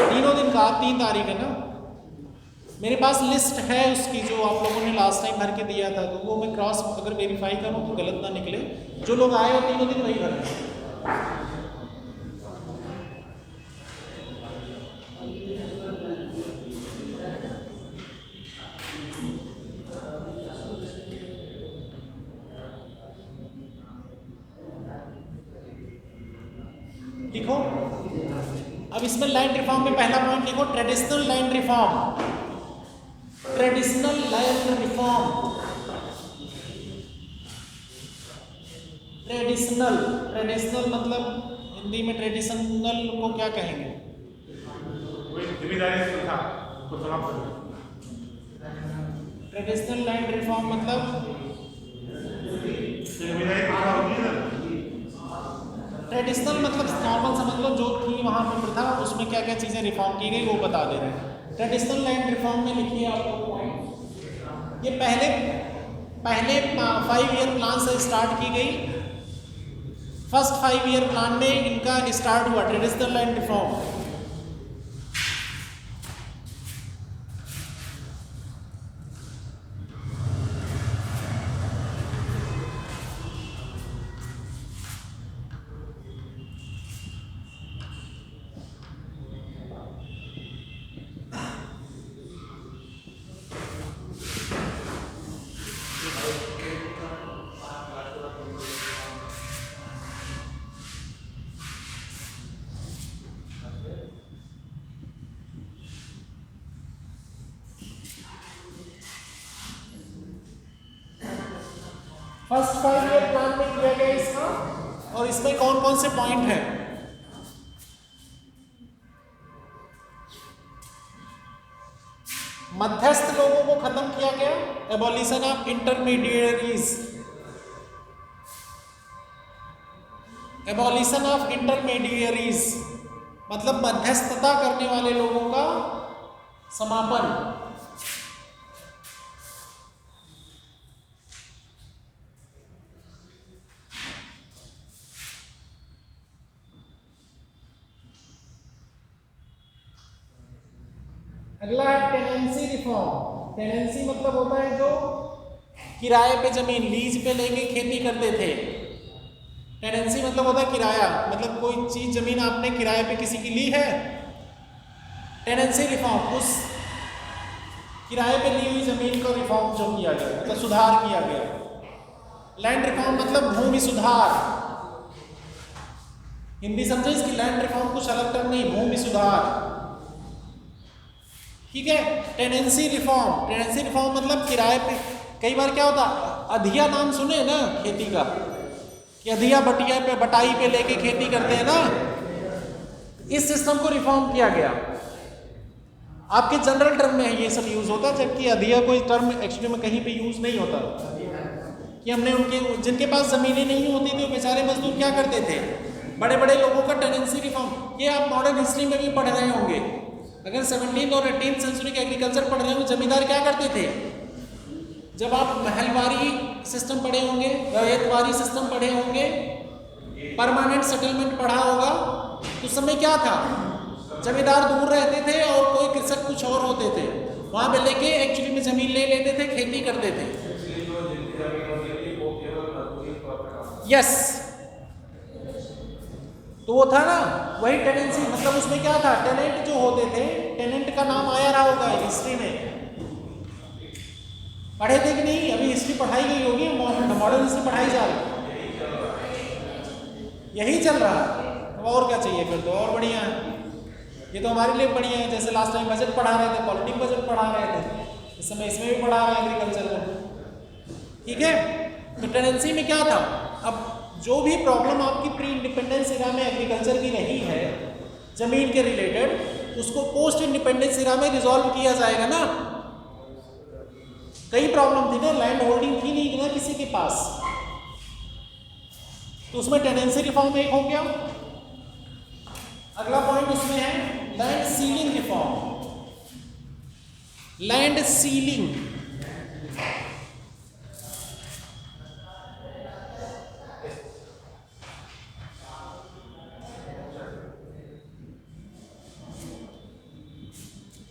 A: तीनों दिन का, 3 तारीख है ना। मेरे पास लिस्ट है उसकी, जो आप लोगों ने लास्ट टाइम भर के दिया था, तो वो मैं क्रॉस अगर वेरीफाई करूँ तो गलत ना निकले। जो लोग आए हो तीनों दिन वही भरें। लिखो। अब इसमें लैंड रिफॉर्म में पहला पॉइंट लिखो, traditional land reform. Traditional land reform, traditional मतलब हिंदी में ट्रेडिशनल को क्या कहेंगे?
B: जिम्मेदारी प्रथा को समाप्त करना।
A: ट्रेडिशनल लैंड रिफॉर्म मतलब
B: जिम्मेदारी प्रथा होती है ना,
A: ट्रेडिशनल मतलब नॉर्मल समझ लो, जो थी वहाँ पर प्रथा, उसमें क्या क्या चीज़ें रिफॉर्म की गई वो बता दे रहे हैं। ट्रेडिशनल लैंड रिफॉर्म में लिखिए आप लोग पॉइंट, ये पहले 5 ईयर प्लान से स्टार्ट की गई। फर्स्ट 5 ईयर प्लान में इनका स्टार्ट हुआ traditional land reform. First 5 year plan में किया गया इसका, और इसमें कौन कौन से पॉइंट हैं। मध्यस्थ लोगों को खत्म किया गया, abolition of intermediaries, abolition of intermediaries मतलब मध्यस्थता करने वाले लोगों का समापन। अगला है टेनेंसी रिफॉर्म। टेनेंसी मतलब होता है जो किराए पे जमीन लीज पे लेके खेती करते थे। टेनेंसी मतलब होता है किराया, मतलब कोई चीज जमीन आपने किराए पे किसी की ली है। टेनेंसी रिफॉर्म उस किराए पे ली हुई जमीन को रिफॉर्म जो किया गया, मतलब सुधार किया गया। लैंड रिफॉर्म मतलब भूमि सुधार, हिंदी समझे इसकी। लैंड रिफॉर्म कुछ अलग टर्म नहीं, भूमि सुधार, ठीक है। टेनेंसी रिफॉर्म, टेनेंसी रिफॉर्म मतलब किराए पे। कई बार क्या होता, अधिया नाम सुने ना खेती का, कि अधिया बटिया पे बटाई पे लेके खेती करते हैं ना, इस सिस्टम को रिफॉर्म किया गया। आपके जनरल टर्म में ये सब यूज होता है, जबकि अधिया कोई टर्म एक्चुअली में कहीं पे यूज नहीं होता। कि हमने उनके जिनके पास जमीनें नहीं होती थी, वो बेचारे मजदूर क्या करते थे, बड़े बड़े लोगों का टेनेंसी रिफॉर्म। ये आप मॉडर्न हिस्ट्री में भी पढ़ रहे होंगे। अगर 17th और 18th सेंचुरी के एग्रीकल्चर पढ़ रहे हो, जमींदार क्या करते थे, जब आप महलवारी सिस्टम पढ़े होंगे, रैयतवारी सिस्टम पढ़े होंगे, परमानेंट सेटलमेंट पढ़ा होगा, तो उस समय क्या था, जमींदार दूर रहते थे और कोई कृषक कुछ और होते थे, वहां पे लेके एक्चुअली में जमीन ले लेते थे, खेती करते थे। यस, तो वो था ना, वही टेनेंसी। मतलब उसमें क्या था, टेनेंट जो होते थे, टेनेंट का नाम आया रहा होगा हिस्ट्री में, पढ़े थे कि नहीं। अभी हिस्ट्री पढ़ाई गई होगी, मॉडर्न हिस्ट्री पढ़ाई जा रही, यही चल रहा है। तो और क्या चाहिए फिर, तो और बढ़िया है। ये तो हमारे लिए बढ़िया है। जैसे लास्ट टाइम बजट पढ़ा रहे थे, पॉलिटिक बजट पढ़ा रहे थे, इस समय इसमें भी पढ़ा रहे हैं एग्रीकल्चर में, ठीक है। तो टेनेंसी में क्या था, अब जो भी प्रॉब्लम आपकी प्री इंडिपेंडेंस एरा में एग्रीकल्चर की रही है जमीन के रिलेटेड, उसको पोस्ट इंडिपेंडेंस एरा में रिजॉल्व किया जाएगा ना। कई प्रॉब्लम थी ना, लैंड होल्डिंग थी नहीं ना किसी के पास, तो उसमें टेनेंसी रिफॉर्म एक हो गया। अगला पॉइंट उसमें है land ceiling reform. Land ceiling,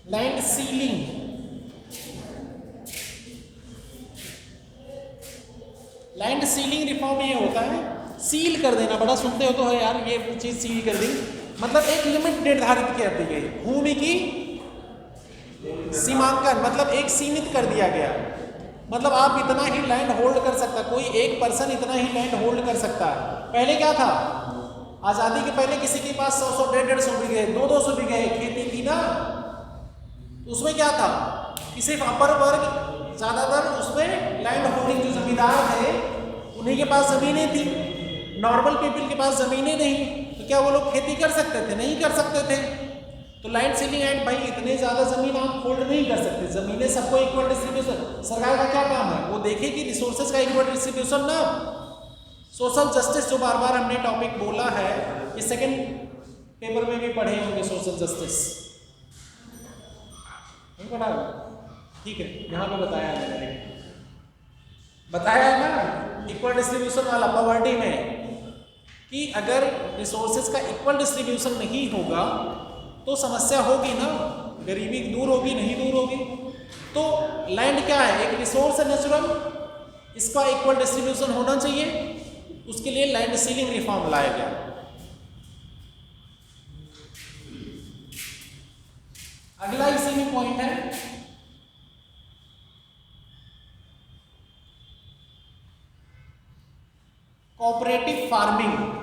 A: land ceiling, land ceiling reform ये होता है सील कर देना। बड़ा सुनते हो तो है यार, ये चीज सील कर दी, मतलब एक लिमिट निर्धारित कर दी गई, भूमि की सीमांकन, मतलब एक सीमित कर दिया गया। मतलब आप इतना ही लैंड होल्ड कर सकता, कोई एक पर्सन इतना ही लैंड होल्ड कर सकता है। पहले क्या था, आजादी के पहले किसी के पास 100 150 बीघे 200 बीघे खेती थी ना, उसमें क्या था कि सिर्फ अपर वर्ग ज्यादातर उसमें लैंड होल्डिंग, जो जमींदार थे उन्हीं के पास जमीनें थी, नॉर्मल पीपल के पास जमीनें नहीं, तो क्या वो लोग खेती कर सकते थे, नहीं कर सकते थे। तो लैंड सीलिंग एक्ट, भाई इतने ज्यादा जमीन आप होल्ड नहीं कर सकते, जमीनें सबको इक्वल डिस्ट्रीब्यूशन। सरकार का क्या काम है, वो देखे कि रिसोर्सेज का इक्वल डिस्ट्रीब्यूशन ना। सोशल जस्टिस जो बार बार हमने टॉपिक बोला है, ये सेकंड पेपर में भी पढ़े होंगे, सोशल जस्टिस नहीं पढ़ा, ठीक है, यहाँ पे बताया है मैंने, बताया है ना इक्वल डिस्ट्रीब्यूशन वाला पॉवर्टी में, कि अगर रिसोर्सेज का इक्वल डिस्ट्रीब्यूशन नहीं होगा तो समस्या होगी ना, गरीबी दूर होगी नहीं दूर होगी। तो लैंड क्या है, एक रिसोर्स है नेचुरल, इसका इक्वल डिस्ट्रीब्यूशन होना चाहिए, उसके लिए लैंड सीलिंग रिफॉर्म लाया गया। अगला इसी में पॉइंट है कोऑपरेटिव फार्मिंग।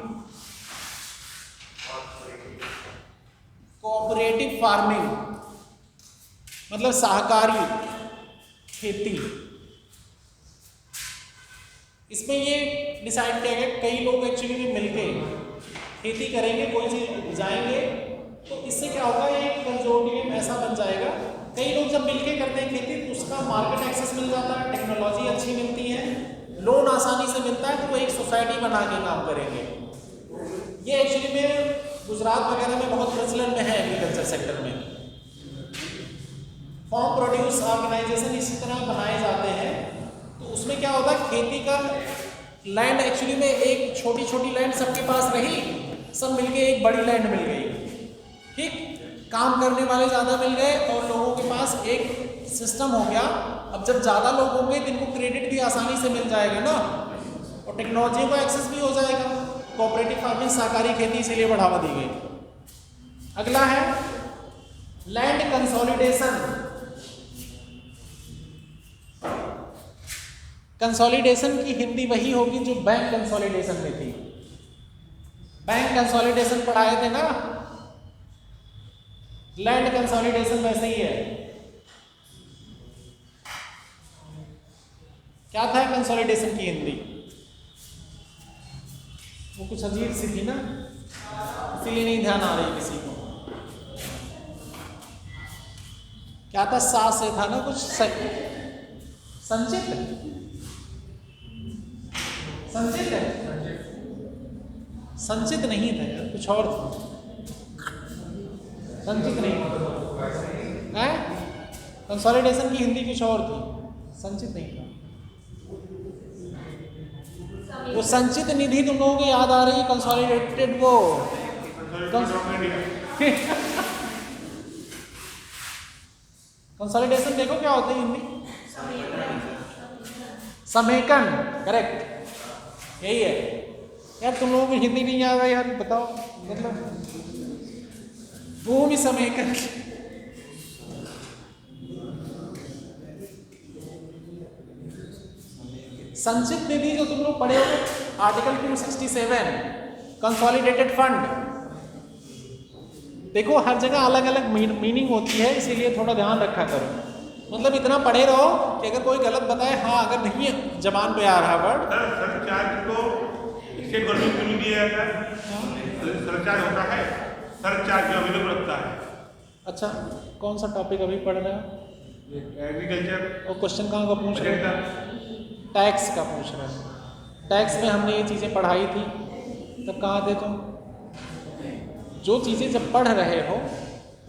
A: कोऑपरेटिव फार्मिंग मतलब सहकारी खेती। इसमें ये डिसाइड किया गया कई लोग एक्चुअली में मिलके खेती करेंगे, कोई चीज़ उपजाएंगे, तो इससे क्या होगा, एक कंजोर्टियम ऐसा बन जाएगा। कई लोग जब मिलके करते हैं खेती तो उसका मार्केट एक्सेस मिल जाता है, टेक्नोलॉजी अच्छी मिलती है, लोन आसानी से मिलता है, तो वो एक सोसाइटी बना के काम करेंगे। ये एक्चुअली में गुजरात वगैरह में बहुत प्रचलन में है एग्रीकल्चर सेक्टर में। फार्म प्रोड्यूस ऑर्गेनाइजेशन इसी तरह बनाए जाते हैं। तो उसमें क्या होता है, खेती का लैंड एक्चुअली में एक छोटी छोटी लैंड सबके पास रही, सब मिलके एक बड़ी लैंड मिल गई, ठीक, काम करने वाले ज़्यादा मिल गए और लोगों के पास एक सिस्टम हो गया। अब जब ज़्यादा लोग होंगे तो इनको क्रेडिट भी आसानी से मिल जाएगा ना, और टेक्नोलॉजी का एक्सेस भी हो जाएगा। कोऑपरेटिव फार्मिंग, सहकारी खेती इसीलिए बढ़ावा दी गई। अगला है लैंड कंसोलिडेशन। कंसोलिडेशन की हिंदी वही होगी जो बैंक कंसोलिडेशन में थी। बैंक कंसोलिडेशन पढ़ाए थे ना, लैंड कंसोलिडेशन वैसे ही है। क्या था कंसोलिडेशन की हिंदी? वो कुछ अजीब सी थी ना, इसीलिए नहीं ध्यान आ रही किसी को। क्या था, सा से था ना कुछ, संचित, संचित है, संचित नहीं था यार, कुछ और था, संचित नहीं है। कंसोलिडेशन की हिंदी कुछ और थी, संचित नहीं था। वो संचित निधि तुम लोगों को याद आ रही है, कंसोलिडेटेड वो कंसोलिडेशन देखो क्या होती है हिंदी, समेकन, करेक्ट, यही है यार। तुम लोगों को हिंदी नहीं आ रहा यार, बताओ, मतलब भूमि समेकन। संचित निधि जो तुम लोग पढ़े हो आर्टिकल 267 कंसोलिडेटेड फंड, देखो हर जगह अलग अलग मीनिंग होती है, इसीलिए थोड़ा ध्यान रखा करो। मतलब इतना पढ़े रहो कि अगर कोई गलत बताए, हाँ अगर नहीं जबान पे आ रहा वर्ड,
B: सरचार्ज को स्टेट गवर्नमेंट को नहीं दिया जाता है, सरचार्ज होता है, सरचार्ज जो अवेलेबल रखता है।
A: अच्छा, कौन सा टॉपिक अभी पढ़ रहे हो?
B: एग्रीकल्चर।
A: और क्वेश्चन कहाँ का पूछ रहे हैं? टैक्स का पूछ रहे हैं। टैक्स में हमने ये चीज़ें पढ़ाई थी, तब कहाँ थे तुम? जो चीज़ें जब पढ़ रहे हो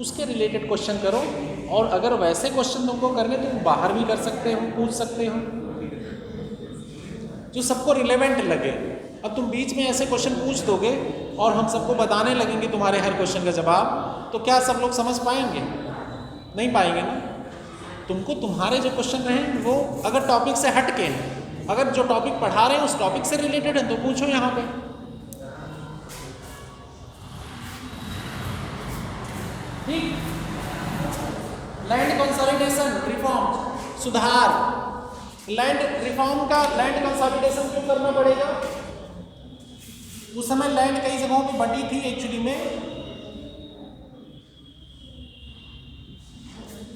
A: उसके रिलेटेड क्वेश्चन करो, और अगर वैसे क्वेश्चन तुमको करने तो बाहर भी कर सकते हो, पूछ सकते हो, जो सबको रिलेवेंट लगे। अब तुम बीच में ऐसे क्वेश्चन पूछ दोगे और हम सबको बताने लगेंगे तुम्हारे हर क्वेश्चन का जवाब, तो क्या सब लोग समझ पाएंगे? नहीं पाएंगे ना। तुमको तुम्हारे जो क्वेश्चन रहे वो अगर टॉपिक से हट के हैं, अगर जो टॉपिक पढ़ा रहे हैं उस टॉपिक से रिलेटेड है तो पूछो यहाँ पे। ठीक, लैंड कंसोलिडेशन रिफॉर्म, सुधार। लैंड रिफॉर्म का लैंड कंसोलिडेशन क्यों करना पड़ेगा? उस समय लैंड कई जगहों पे बटी थी एक्चुअली में।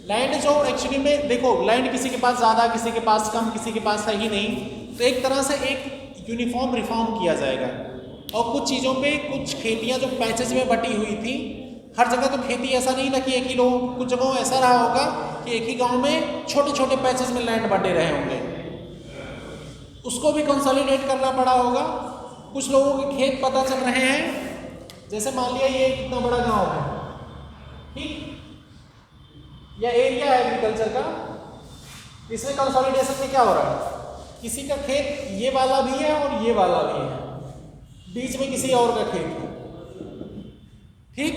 A: लैंड जो एक्चुअली में देखो, लैंड किसी के पास ज़्यादा, किसी के पास कम, किसी के पास है ही नहीं, तो एक तरह से एक यूनिफॉर्म रिफॉर्म किया जाएगा। और कुछ चीज़ों पे कुछ खेतियाँ जो पैचेज में बटी हुई थी, हर जगह तो खेती ऐसा नहीं ना कि एक ही लोग, कुछ जगहों ऐसा रहा होगा कि एक ही गांव में छोटे छोटे पैचेज में लैंड बटे रहे होंगे, उसको भी कंसोलिडेट करना पड़ा होगा। कुछ लोगों के खेत पता चल रहे हैं, जैसे मान लिया ये कितना बड़ा गांव है, ठीक, या एरिया है एग्रीकल्चर का, इसमें कंसोलिडेशन में क्या हो रहा है, किसी का खेत ये वाला भी है और ये वाला भी है, बीच में किसी और का खेत है, ठीक।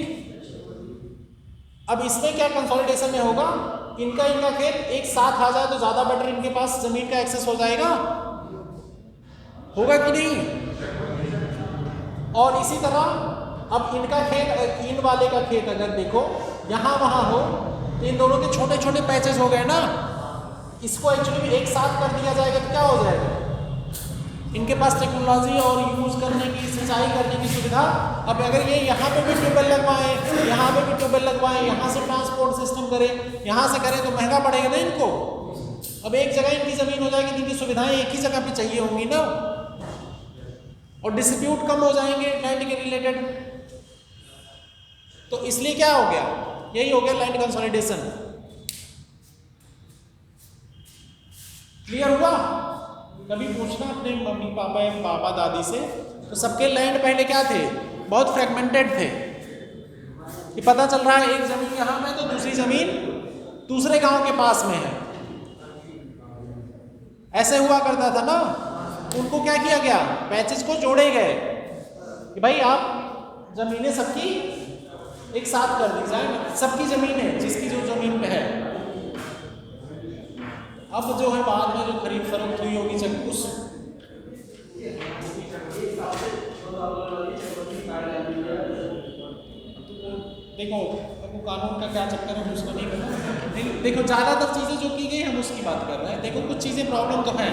A: अब इसमें क्या कंसोलिडेशन में होगा, इनका खेत एक साथ आ जाए तो ज़्यादा बेटर, इनके पास ज़मीन का एक्सेस हो जाएगा, होगा कि नहीं? और इसी तरह अब इनका खेत, इन वाले का खेत अगर देखो यहाँ वहाँ हो तो इन दोनों के छोटे छोटे पैचेस हो गए ना, इसको एक्चुअली एक साथ कर दिया जाएगा तो क्या हो जाएगा, इनके पास टेक्नोलॉजी और यूज़ करने की, सिंचाई करने की सुविधा। अब अगर ये यहाँ पे भी ट्यूबवेल लगवाएं, यहाँ पे भी ट्यूबवेल लगवाएं, यहाँ से ट्रांसपोर्ट सिस्टम करें, यहाँ से करें तो महंगा पड़ेगा ना इनको। अब एक जगह इनकी जमीन हो जाएगी तो इनकी सुविधाएं एक ही जगह पे चाहिए होंगी ना, और डिस्प्यूट कम हो जाएंगे लैंड के रिलेटेड। तो इसलिए क्या हो गया, यही हो गया लैंड कंसोलिडेशन। क्लियर हुआ? कभी पूछना अपने मम्मी पापा या पापा दादी से, तो सबके लैंड पहले क्या थे, बहुत फ्रेगमेंटेड थे। कि पता चल रहा है एक जमीन यहाँ में तो दूसरी जमीन दूसरे गांव के पास में है, ऐसे हुआ करता था ना। उनको क्या किया गया, पैचेस को जोड़े गए कि भाई आप जमीनें सबकी एक साथ कर दी जाए, सबकी जमीन है जिसकी जो जमीन पे है। अब जो है बाद में जो खरीद फरोख्त हुई होगी चल उस देखो वो कानून का क्या चक्कर है उसको नहीं पता। देखो ज्यादातर चीजें जो की गई हम उसकी बात कर रहे हैं। देखो कुछ चीजें प्रॉब्लम तो है।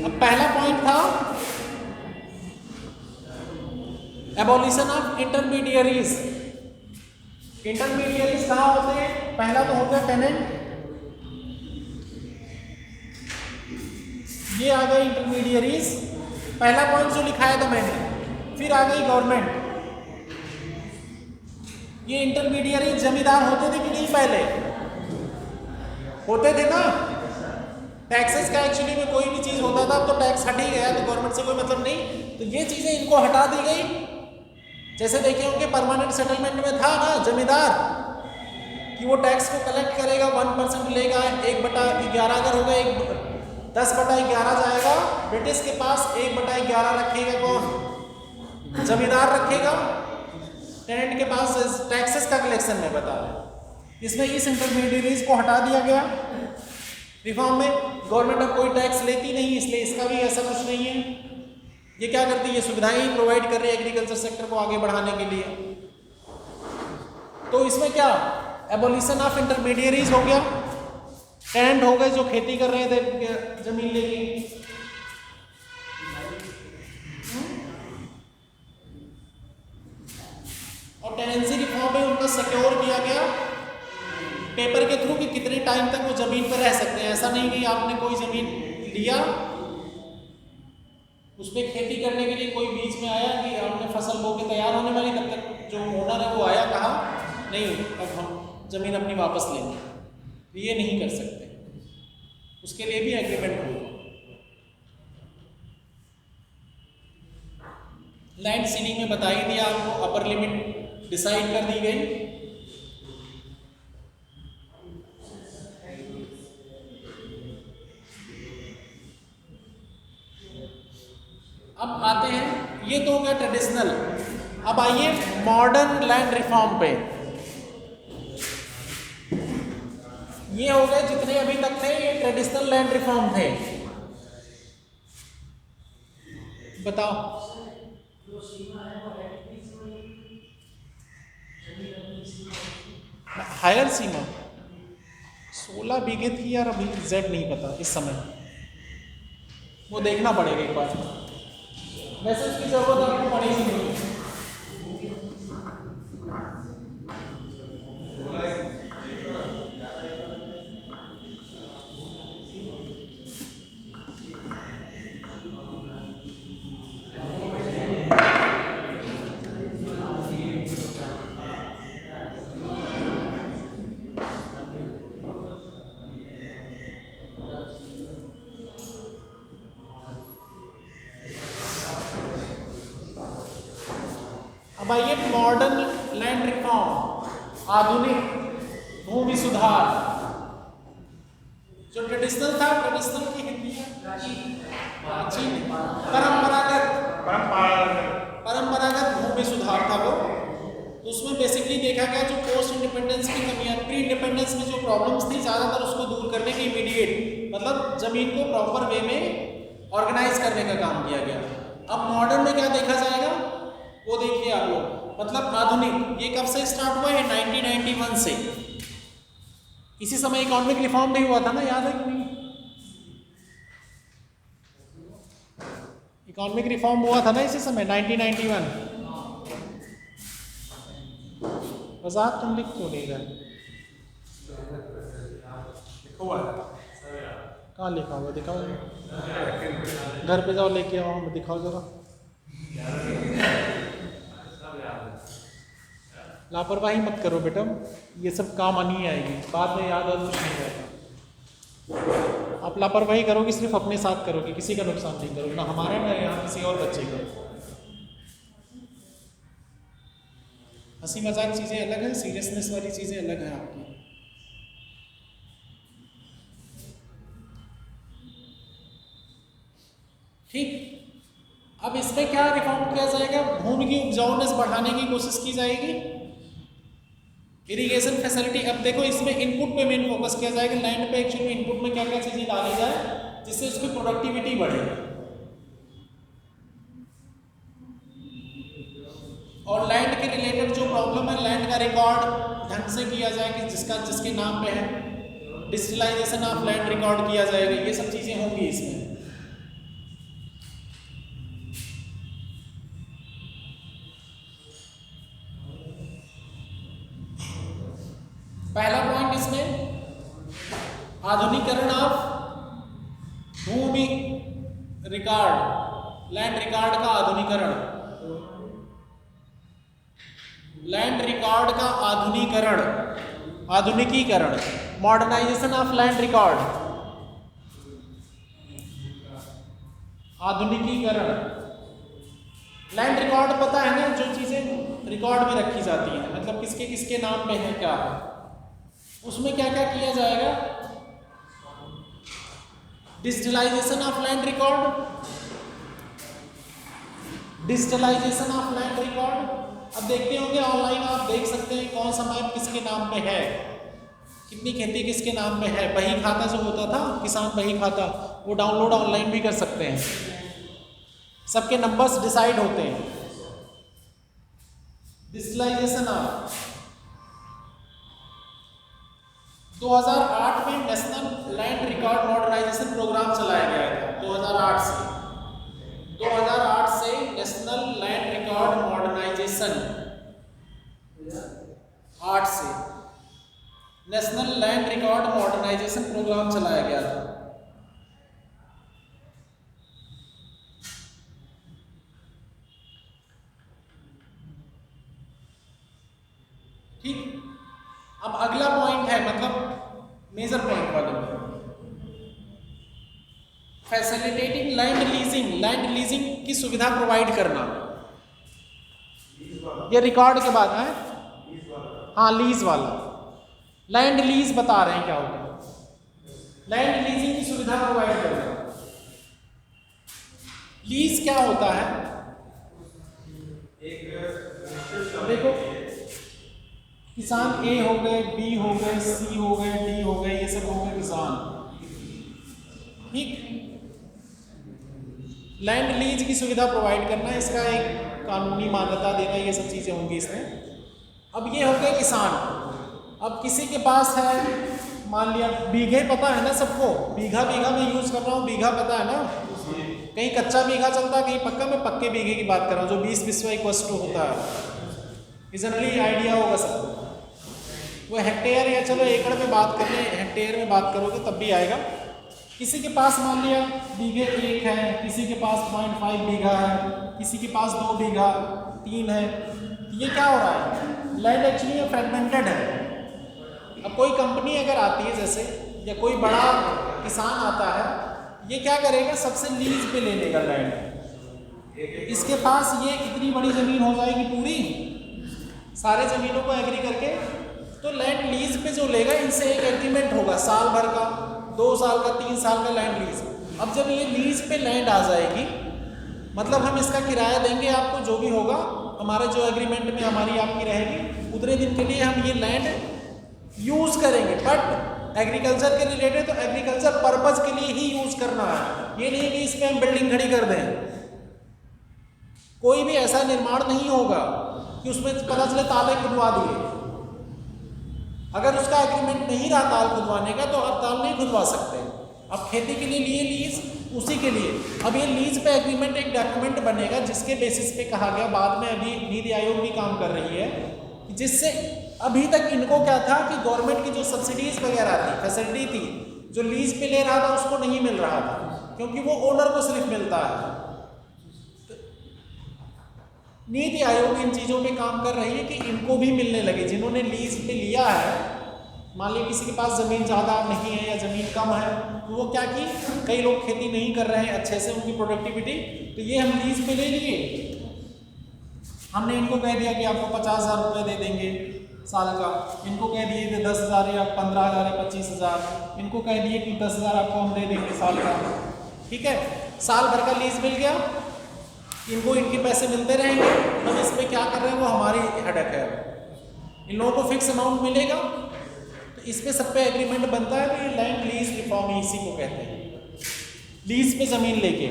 A: अब पहला पॉइंट था एबॉलिशन ऑफ इंटरमीडियरीज। इंटरमीडियरीज कहाँ होते हैं, पहला तो होता है टेनेंट, ये आ गए इंटरमीडियरीज, पहला पॉइंट जो लिखाया था मैंने। फिर आ गई गवर्नमेंट। ये इंटरमीडियरी जमींदार होते थे कि नहीं, पहले होते थे ना। टैक्सेस का एक्चुअली में कोई भी चीज होता था, अब तो टैक्स हट ही गया तो गवर्नमेंट से कोई मतलब नहीं, तो ये चीजें इनको हटा दी गई। जैसे देखे होंगे परमानेंट सेटलमेंट में था ना जमींदार कि वो टैक्स को कलेक्ट करेगा, 1% लेगा, 1/11 अगर होगा 10/11 जाएगा ब्रिटिश के पास, 1/11 रखेगा कौन, जमींदार रखेगा, टेनेंट के पास टैक्सेस का कलेक्शन में बता रहे। इसमें इस इंटरमीडियरीज को हटा दिया गया रिफॉर्म में। गवर्नमेंट अब कोई टैक्स लेती नहीं, इसलिए इसका भी ऐसा कुछ नहीं है। ये क्या करती है, ये सुविधाएं ही प्रोवाइड कर रही है एग्रीकल्चर सेक्टर को आगे बढ़ाने के लिए। तो इसमें क्या एबोलिशन ऑफ इंटरमीडियरीज हो गया, टेनेंट हो गए जो खेती कर रहे थे जमीन लेके। और टेनेंसी रिफॉर्म में उनको सिक्योर किया गया पेपर के थ्रू कि कितने टाइम तक वो जमीन पर रह सकते हैं। ऐसा नहीं कि आपने कोई जमीन लिया उसमें खेती करने के लिए कोई बीच में आया कि आपने फसल बो के तैयार होने वाली, तब तक जो ओनर है वो आया कहा नहीं अब हम जमीन अपनी वापस लेंगे, ये नहीं कर सकते। उसके लिए भी एग्रीमेंट होगा। लैंड सीलिंग में बता ही दिया आपको, अपर लिमिट डिसाइड कर दी गई। अब आते हैं, ये तो हो गया ट्रेडिशनल। अब आइए मॉडर्न लैंड रिफॉर्म पे। ये हो गए जितने अभी तक थे ये ट्रेडिशनल लैंड रिफॉर्म थे। बताओ हायर सीमा 16 बीघे थी यार, अभी एग्जैक्ट नहीं पता इस समय, वो देखना पड़ेगा एक बार। वैसे उसकी जरूरत आपको पड़ेगी नहीं। अब आइए मॉडर्न लैंड रिफॉर्म, आधुनिक भूमि सुधार। जो ट्रेडिशनल था, ट्रेडिशनल की हिंदी है प्राचीन, परंपरागत भूमि सुधार था वो। तो उसमें बेसिकली देखा गया जो पोस्ट इंडिपेंडेंस की कमियां, प्री इंडिपेंडेंस में जो प्रॉब्लम्स थी ज्यादातर उसको दूर करने के इमीडिएट मतलब जमीन को प्रॉपर वे में ऑर्गेनाइज करने का काम किया गया। अब मॉडर्न में क्या देखा जाएगा वो देखिए आप लोग, मतलब आधुनिक। ये कब से स्टार्ट हुआ है, 1991 से। इसी समय इकोनॉमिक रिफॉर्म भी हुआ था ना, याद है कि नहीं? इकोनॉमिक रिफॉर्म हुआ था ना इसी समय 1991। वजाहत तुम लिख क्यों नहीं रहे?
B: लिखो हुआ है।
A: कहाँ लिखा हुआ दिखाओ, घर पे जाओ लेके आओ, हमें दिखाओ जरा। लापरवाही मत करो बेटा, ये सब काम नहीं आएगी, बाद में याद कुछ नहीं रहेगा। आप लापरवाही करोगे सिर्फ अपने साथ करोगे, किसी का नुकसान नहीं करोगे, ना हमारा ना यहाँ किसी और बच्चे का। हंसी मजाक चीज़ें अलग है, सीरियसनेस वाली चीज़ें अलग है आपकी। ठीक, अब इसमें क्या रिफॉर्म किया जाएगा? भूमि की उपजाऊनेस बढ़ाने की कोशिश की जाएगी। इरिगेशन फैसिलिटी, अब देखो इसमें इनपुट पे मेन फोकस किया जाएगा। लैंड पे एक्चुअली इनपुट में क्या क्या चीजें डाली जाए जिससे उसकी प्रोडक्टिविटी बढ़े, और लैंड के रिलेटेड जो प्रॉब्लम है, लैंड का रिकॉर्ड ढंग से किया जाए कि जिसके नाम पे है, डिजिटलाइजेशन ऑफ लैंड रिकॉर्ड किया जाएगा। ये सब चीजें होंगी इसमें। पहला पॉइंट इसमें आधुनिकीकरण ऑफ भूमि रिकॉर्ड, लैंड रिकॉर्ड का आधुनिकीकरण, लैंड रिकॉर्ड का आधुनिकीकरण, मॉडर्नाइजेशन ऑफ लैंड रिकॉर्ड, आधुनिकीकरण। लैंड रिकॉर्ड पता है ना, जो चीजें रिकॉर्ड में रखी जाती हैं, मतलब किसके किसके नाम पे है, क्या है, उसमें क्या क्या किया जाएगा? Digitalisation of land record, digitalisation of land record. अब देखते होंगे ऑनलाइन, आप देख सकते हैं कौन सा मैप किसके नाम पे है, कितनी खेती किसके नाम पे है। बही खाता जो होता था, किसान बही खाता, वो डाउनलोड ऑनलाइन भी कर सकते हैं, सबके नंबर्स डिसाइड होते हैं। डिजिटलाइजेशन ऑफ 2008 में national land record modernisation programme चलाया गया था। 2008 से नेशनल लैंड रिकॉर्ड मॉडर्नाइजेशन, 8 से national land record modernisation programme चलाया गया था। ठीक, अब अगला पॉइंट है, मतलब मेजर पॉइंट वाले में, facilitating land leasing, land leasing की सुविधा प्रोवाइड करना। ये रिकॉर्ड के बाद है, हाँ लीज वाला, लैंड लीज बता रहे हैं क्या होता है। लैंड लीजिंग की सुविधा प्रोवाइड करना। लीज क्या होता है? देखो, किसान ए हो गए, बी हो गए, सी हो गए, डी हो गए, ये सब हो गए किसान। ठीक, लैंड लीज की सुविधा प्रोवाइड करना, इसका एक कानूनी मान्यता देना, ये सब चीज़ें होंगी इसमें। अब ये हो गए किसान। अब किसी के पास है, मान लिया बीघे पता है ना सबको, बीघा में यूज़ कर रहा हूँ, बीघा पता है ना, कहीं कच्चा बीघा चलता है, कहीं पक्का। मैं पक्के बीघे की बात कर रहा हूँ, जो 20/20 होता है, जनरली आइडिया होगा सबको। वो हेक्टेयर या चलो एकड़ में बात कर लें, हेक्टेयर में बात करोगे तब भी आएगा। किसी के पास मान लिया बीघे 1 है, किसी के पास 0.5 बीघा है, किसी के पास 2 बीघा, 3 है। ये क्या हो रहा है? लैंड एक्चुअली फ्रेगमेंटेड है। अब कोई कंपनी अगर आती है जैसे, या कोई बड़ा किसान आता है, ये क्या करेगा? सबसे लीज पे ले लेगा लैंड। इसके पास ये इतनी बड़ी ज़मीन हो जाएगी पूरी, सारे ज़मीनों को एग्री करके, तो लैंड लीज पे जो लेगा, इनसे एक एग्रीमेंट होगा, साल भर का, 2 साल का, 3 साल का लैंड लीज। अब जब ये लीज पे लैंड आ जाएगी, मतलब हम इसका किराया देंगे आपको, जो भी होगा हमारे जो एग्रीमेंट में हमारी आपकी रहेगी, उतने दिन के लिए हम ये लैंड यूज़ करेंगे। बट एग्रीकल्चर के रिलेटेड, तो एग्रीकल्चर पर्पज़ के लिए ही यूज़ करना है। ये नहीं कि इस पर हम बिल्डिंग खड़ी कर दें। कोई भी ऐसा निर्माण नहीं होगा कि उसमें पता चले ताले खुदवा दिए। अगर उसका एग्रीमेंट नहीं रहा ताल खुदवाने का, तो आप ताल नहीं खुदवा सकते। अब खेती के लिए लिए लीज, उसी के लिए अब ये लीज पे एग्रीमेंट एक डॉक्यूमेंट बनेगा, जिसके बेसिस पे कहा गया, बाद में अभी नीति आयोग भी काम कर रही है कि जिससे अभी तक इनको क्या था कि गवर्नमेंट की जो सब्सिडीज वगैरह थी, फैसिलिटी थी, जो लीज पे ले रहा था उसको नहीं मिल रहा था, क्योंकि वो ओनर को सिर्फ मिलता है। नीति आयोग इन चीज़ों पे काम कर रही है कि इनको भी मिलने लगे। जिन्होंने लीज पे लिया है, मान लीजिए किसी के पास ज़मीन ज़्यादा नहीं है या ज़मीन कम है, तो वो क्या की, कई लोग खेती नहीं कर रहे हैं अच्छे से, उनकी प्रोडक्टिविटी, तो ये हम लीज पे ले लिए, हमने इनको कह दिया कि आपको 50,000 रुपये दे देंगे साल का, इनको कह दिए थे 10,000 या 15,000 या 25,000, इनको कह दिए कि 10,000 आपको हम दे देंगे साल का, ठीक है, साल भर का लीज मिल गया, इनको इनके पैसे मिलते रहेंगे। हम इस पर क्या कर रहे हैं वो हमारी हेडेक है। इन लोगों को फिक्स अमाउंट मिलेगा, तो इस पे सब पे एग्रीमेंट बनता है। तो ये लैंड लीज रिफॉर्म इसी को कहते हैं, लीज पे ज़मीन लेके।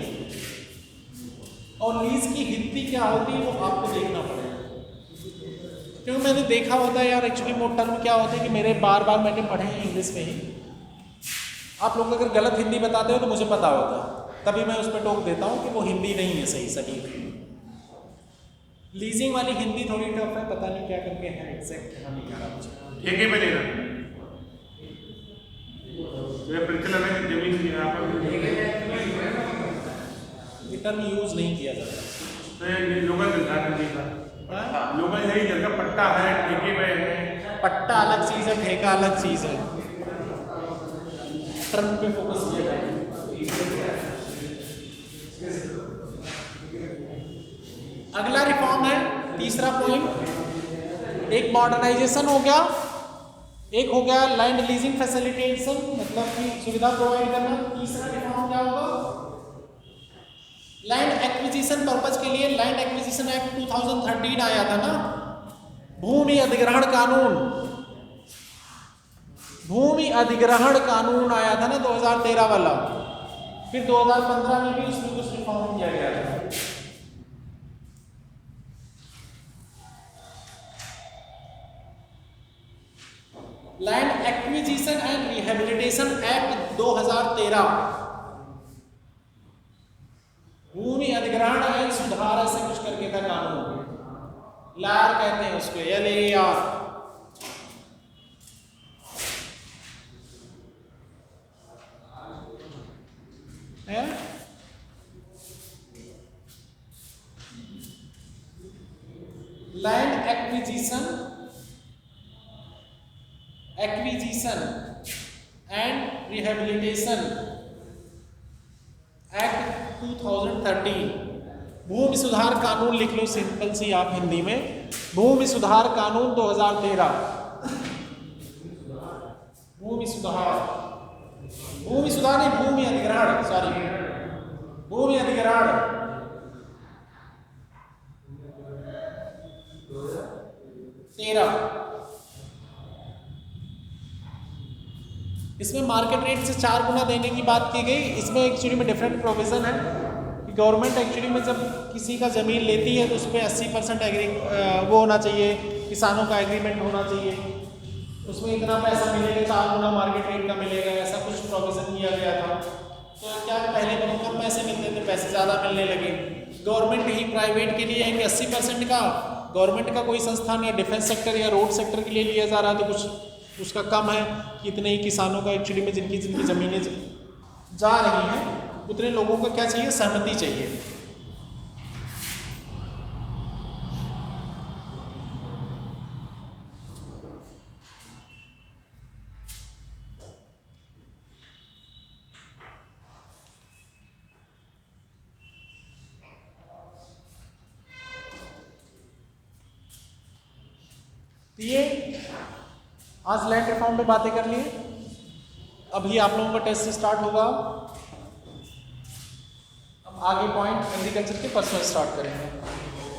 A: और लीज की हिस्ट्री क्या होती है वो आपको देखना पड़ेगा, क्योंकि मैंने देखा होता है यार, एक्चुअली वो टर्म क्या होते हैं कि मेरे बार बार मैंने पढ़े हैं इंग्लिश में ही। आप लोग अगर गलत हिंदी बताते हो तो मुझे पता होता है, तभी मैं उस पर टोक देता हूँ कि वो हिंदी नहीं है सही। लीजिंग वाली हिंदी थोड़ी टफ है, पता नहीं क्या करके है एग्जैक्ट, हाँ नहीं आ रहा मुझे।
B: ठेके पे लेना, जमीन
A: ये टर्म यूज नहीं किया जाता,
B: लोकल चलता है, लोकल यही चलता, पट्टा है, ठेके पे है।
A: पट्टा अलग चीज़ है, ठेका अलग चीज़ है, टर्म पे फोकस किया जाए। अगला रिफॉर्म है, तीसरा पॉइंट, एक मॉडर्नाइजेशन हो गया, एक हो गया लैंड लीजिंग फैसिलिटेशन, मतलब कि सुविधा प्रोवाइड करना। तीसरा रिफॉर्म क्या होगा, लैंड एक्विजिशन पर्पज के लिए लैंड एक्विजिशन एक्ट 2013 आया था ना, भूमि अधिग्रहण कानून, भूमि अधिग्रहण कानून आया था ना 2013 वाला। फिर 2015 में भी उसमें कुछ रिफॉर्म किया गया था। Land acquisition and rehabilitation act 2013, भूमि अधिग्रहण एवं सुधार ऐसे कुछ करके था कानून, लार कहते हैं उसको, LAR। Land acquisition and rehabilitation act 2013, भूमि सुधार कानून लिख लो सिंपल सी आप हिंदी में, भूमि सुधार कानून 2013। भूमि सुधार नहीं, भूमि अधिग्रहण, सॉरी, भूमि अधिग्रहण 13। इसमें मार्केट रेट से 4 गुना देने की बात की गई। इसमें एक्चुअली में डिफरेंट प्रोविजन है कि गवर्नमेंट एक्चुअली में जब किसी का ज़मीन लेती है तो उस पर 80% वो होना चाहिए, किसानों का एग्रीमेंट होना चाहिए, उसमें इतना पैसा मिलेगा, 4 गुना मार्केट रेट का मिलेगा, ऐसा कुछ प्रोविज़न किया गया था। तो क्या पहले बहुत कम पैसे मिलते थे, पैसे ज़्यादा मिलने लगे। गवर्नमेंट ही प्राइवेट के लिए है कि 80% का गवर्नमेंट का कोई संस्थान या डिफेंस सेक्टर या रोड सेक्टर के लिए लिया जा रहा है, तो कुछ उसका कम है कि इतने ही किसानों का एक्चुअली में जिनकी ज़मीनें जा रही हैं, उतने लोगों को क्या चाहिए, सहमति चाहिए। ये आज लैंड रिफॉर्म पे बातें कर लिए। अभी आप लोगों का टेस्ट स्टार्ट होगा, अब आगे पॉइंट एग्रीकल्चर के पर्सनल स्टार्ट करेंगे।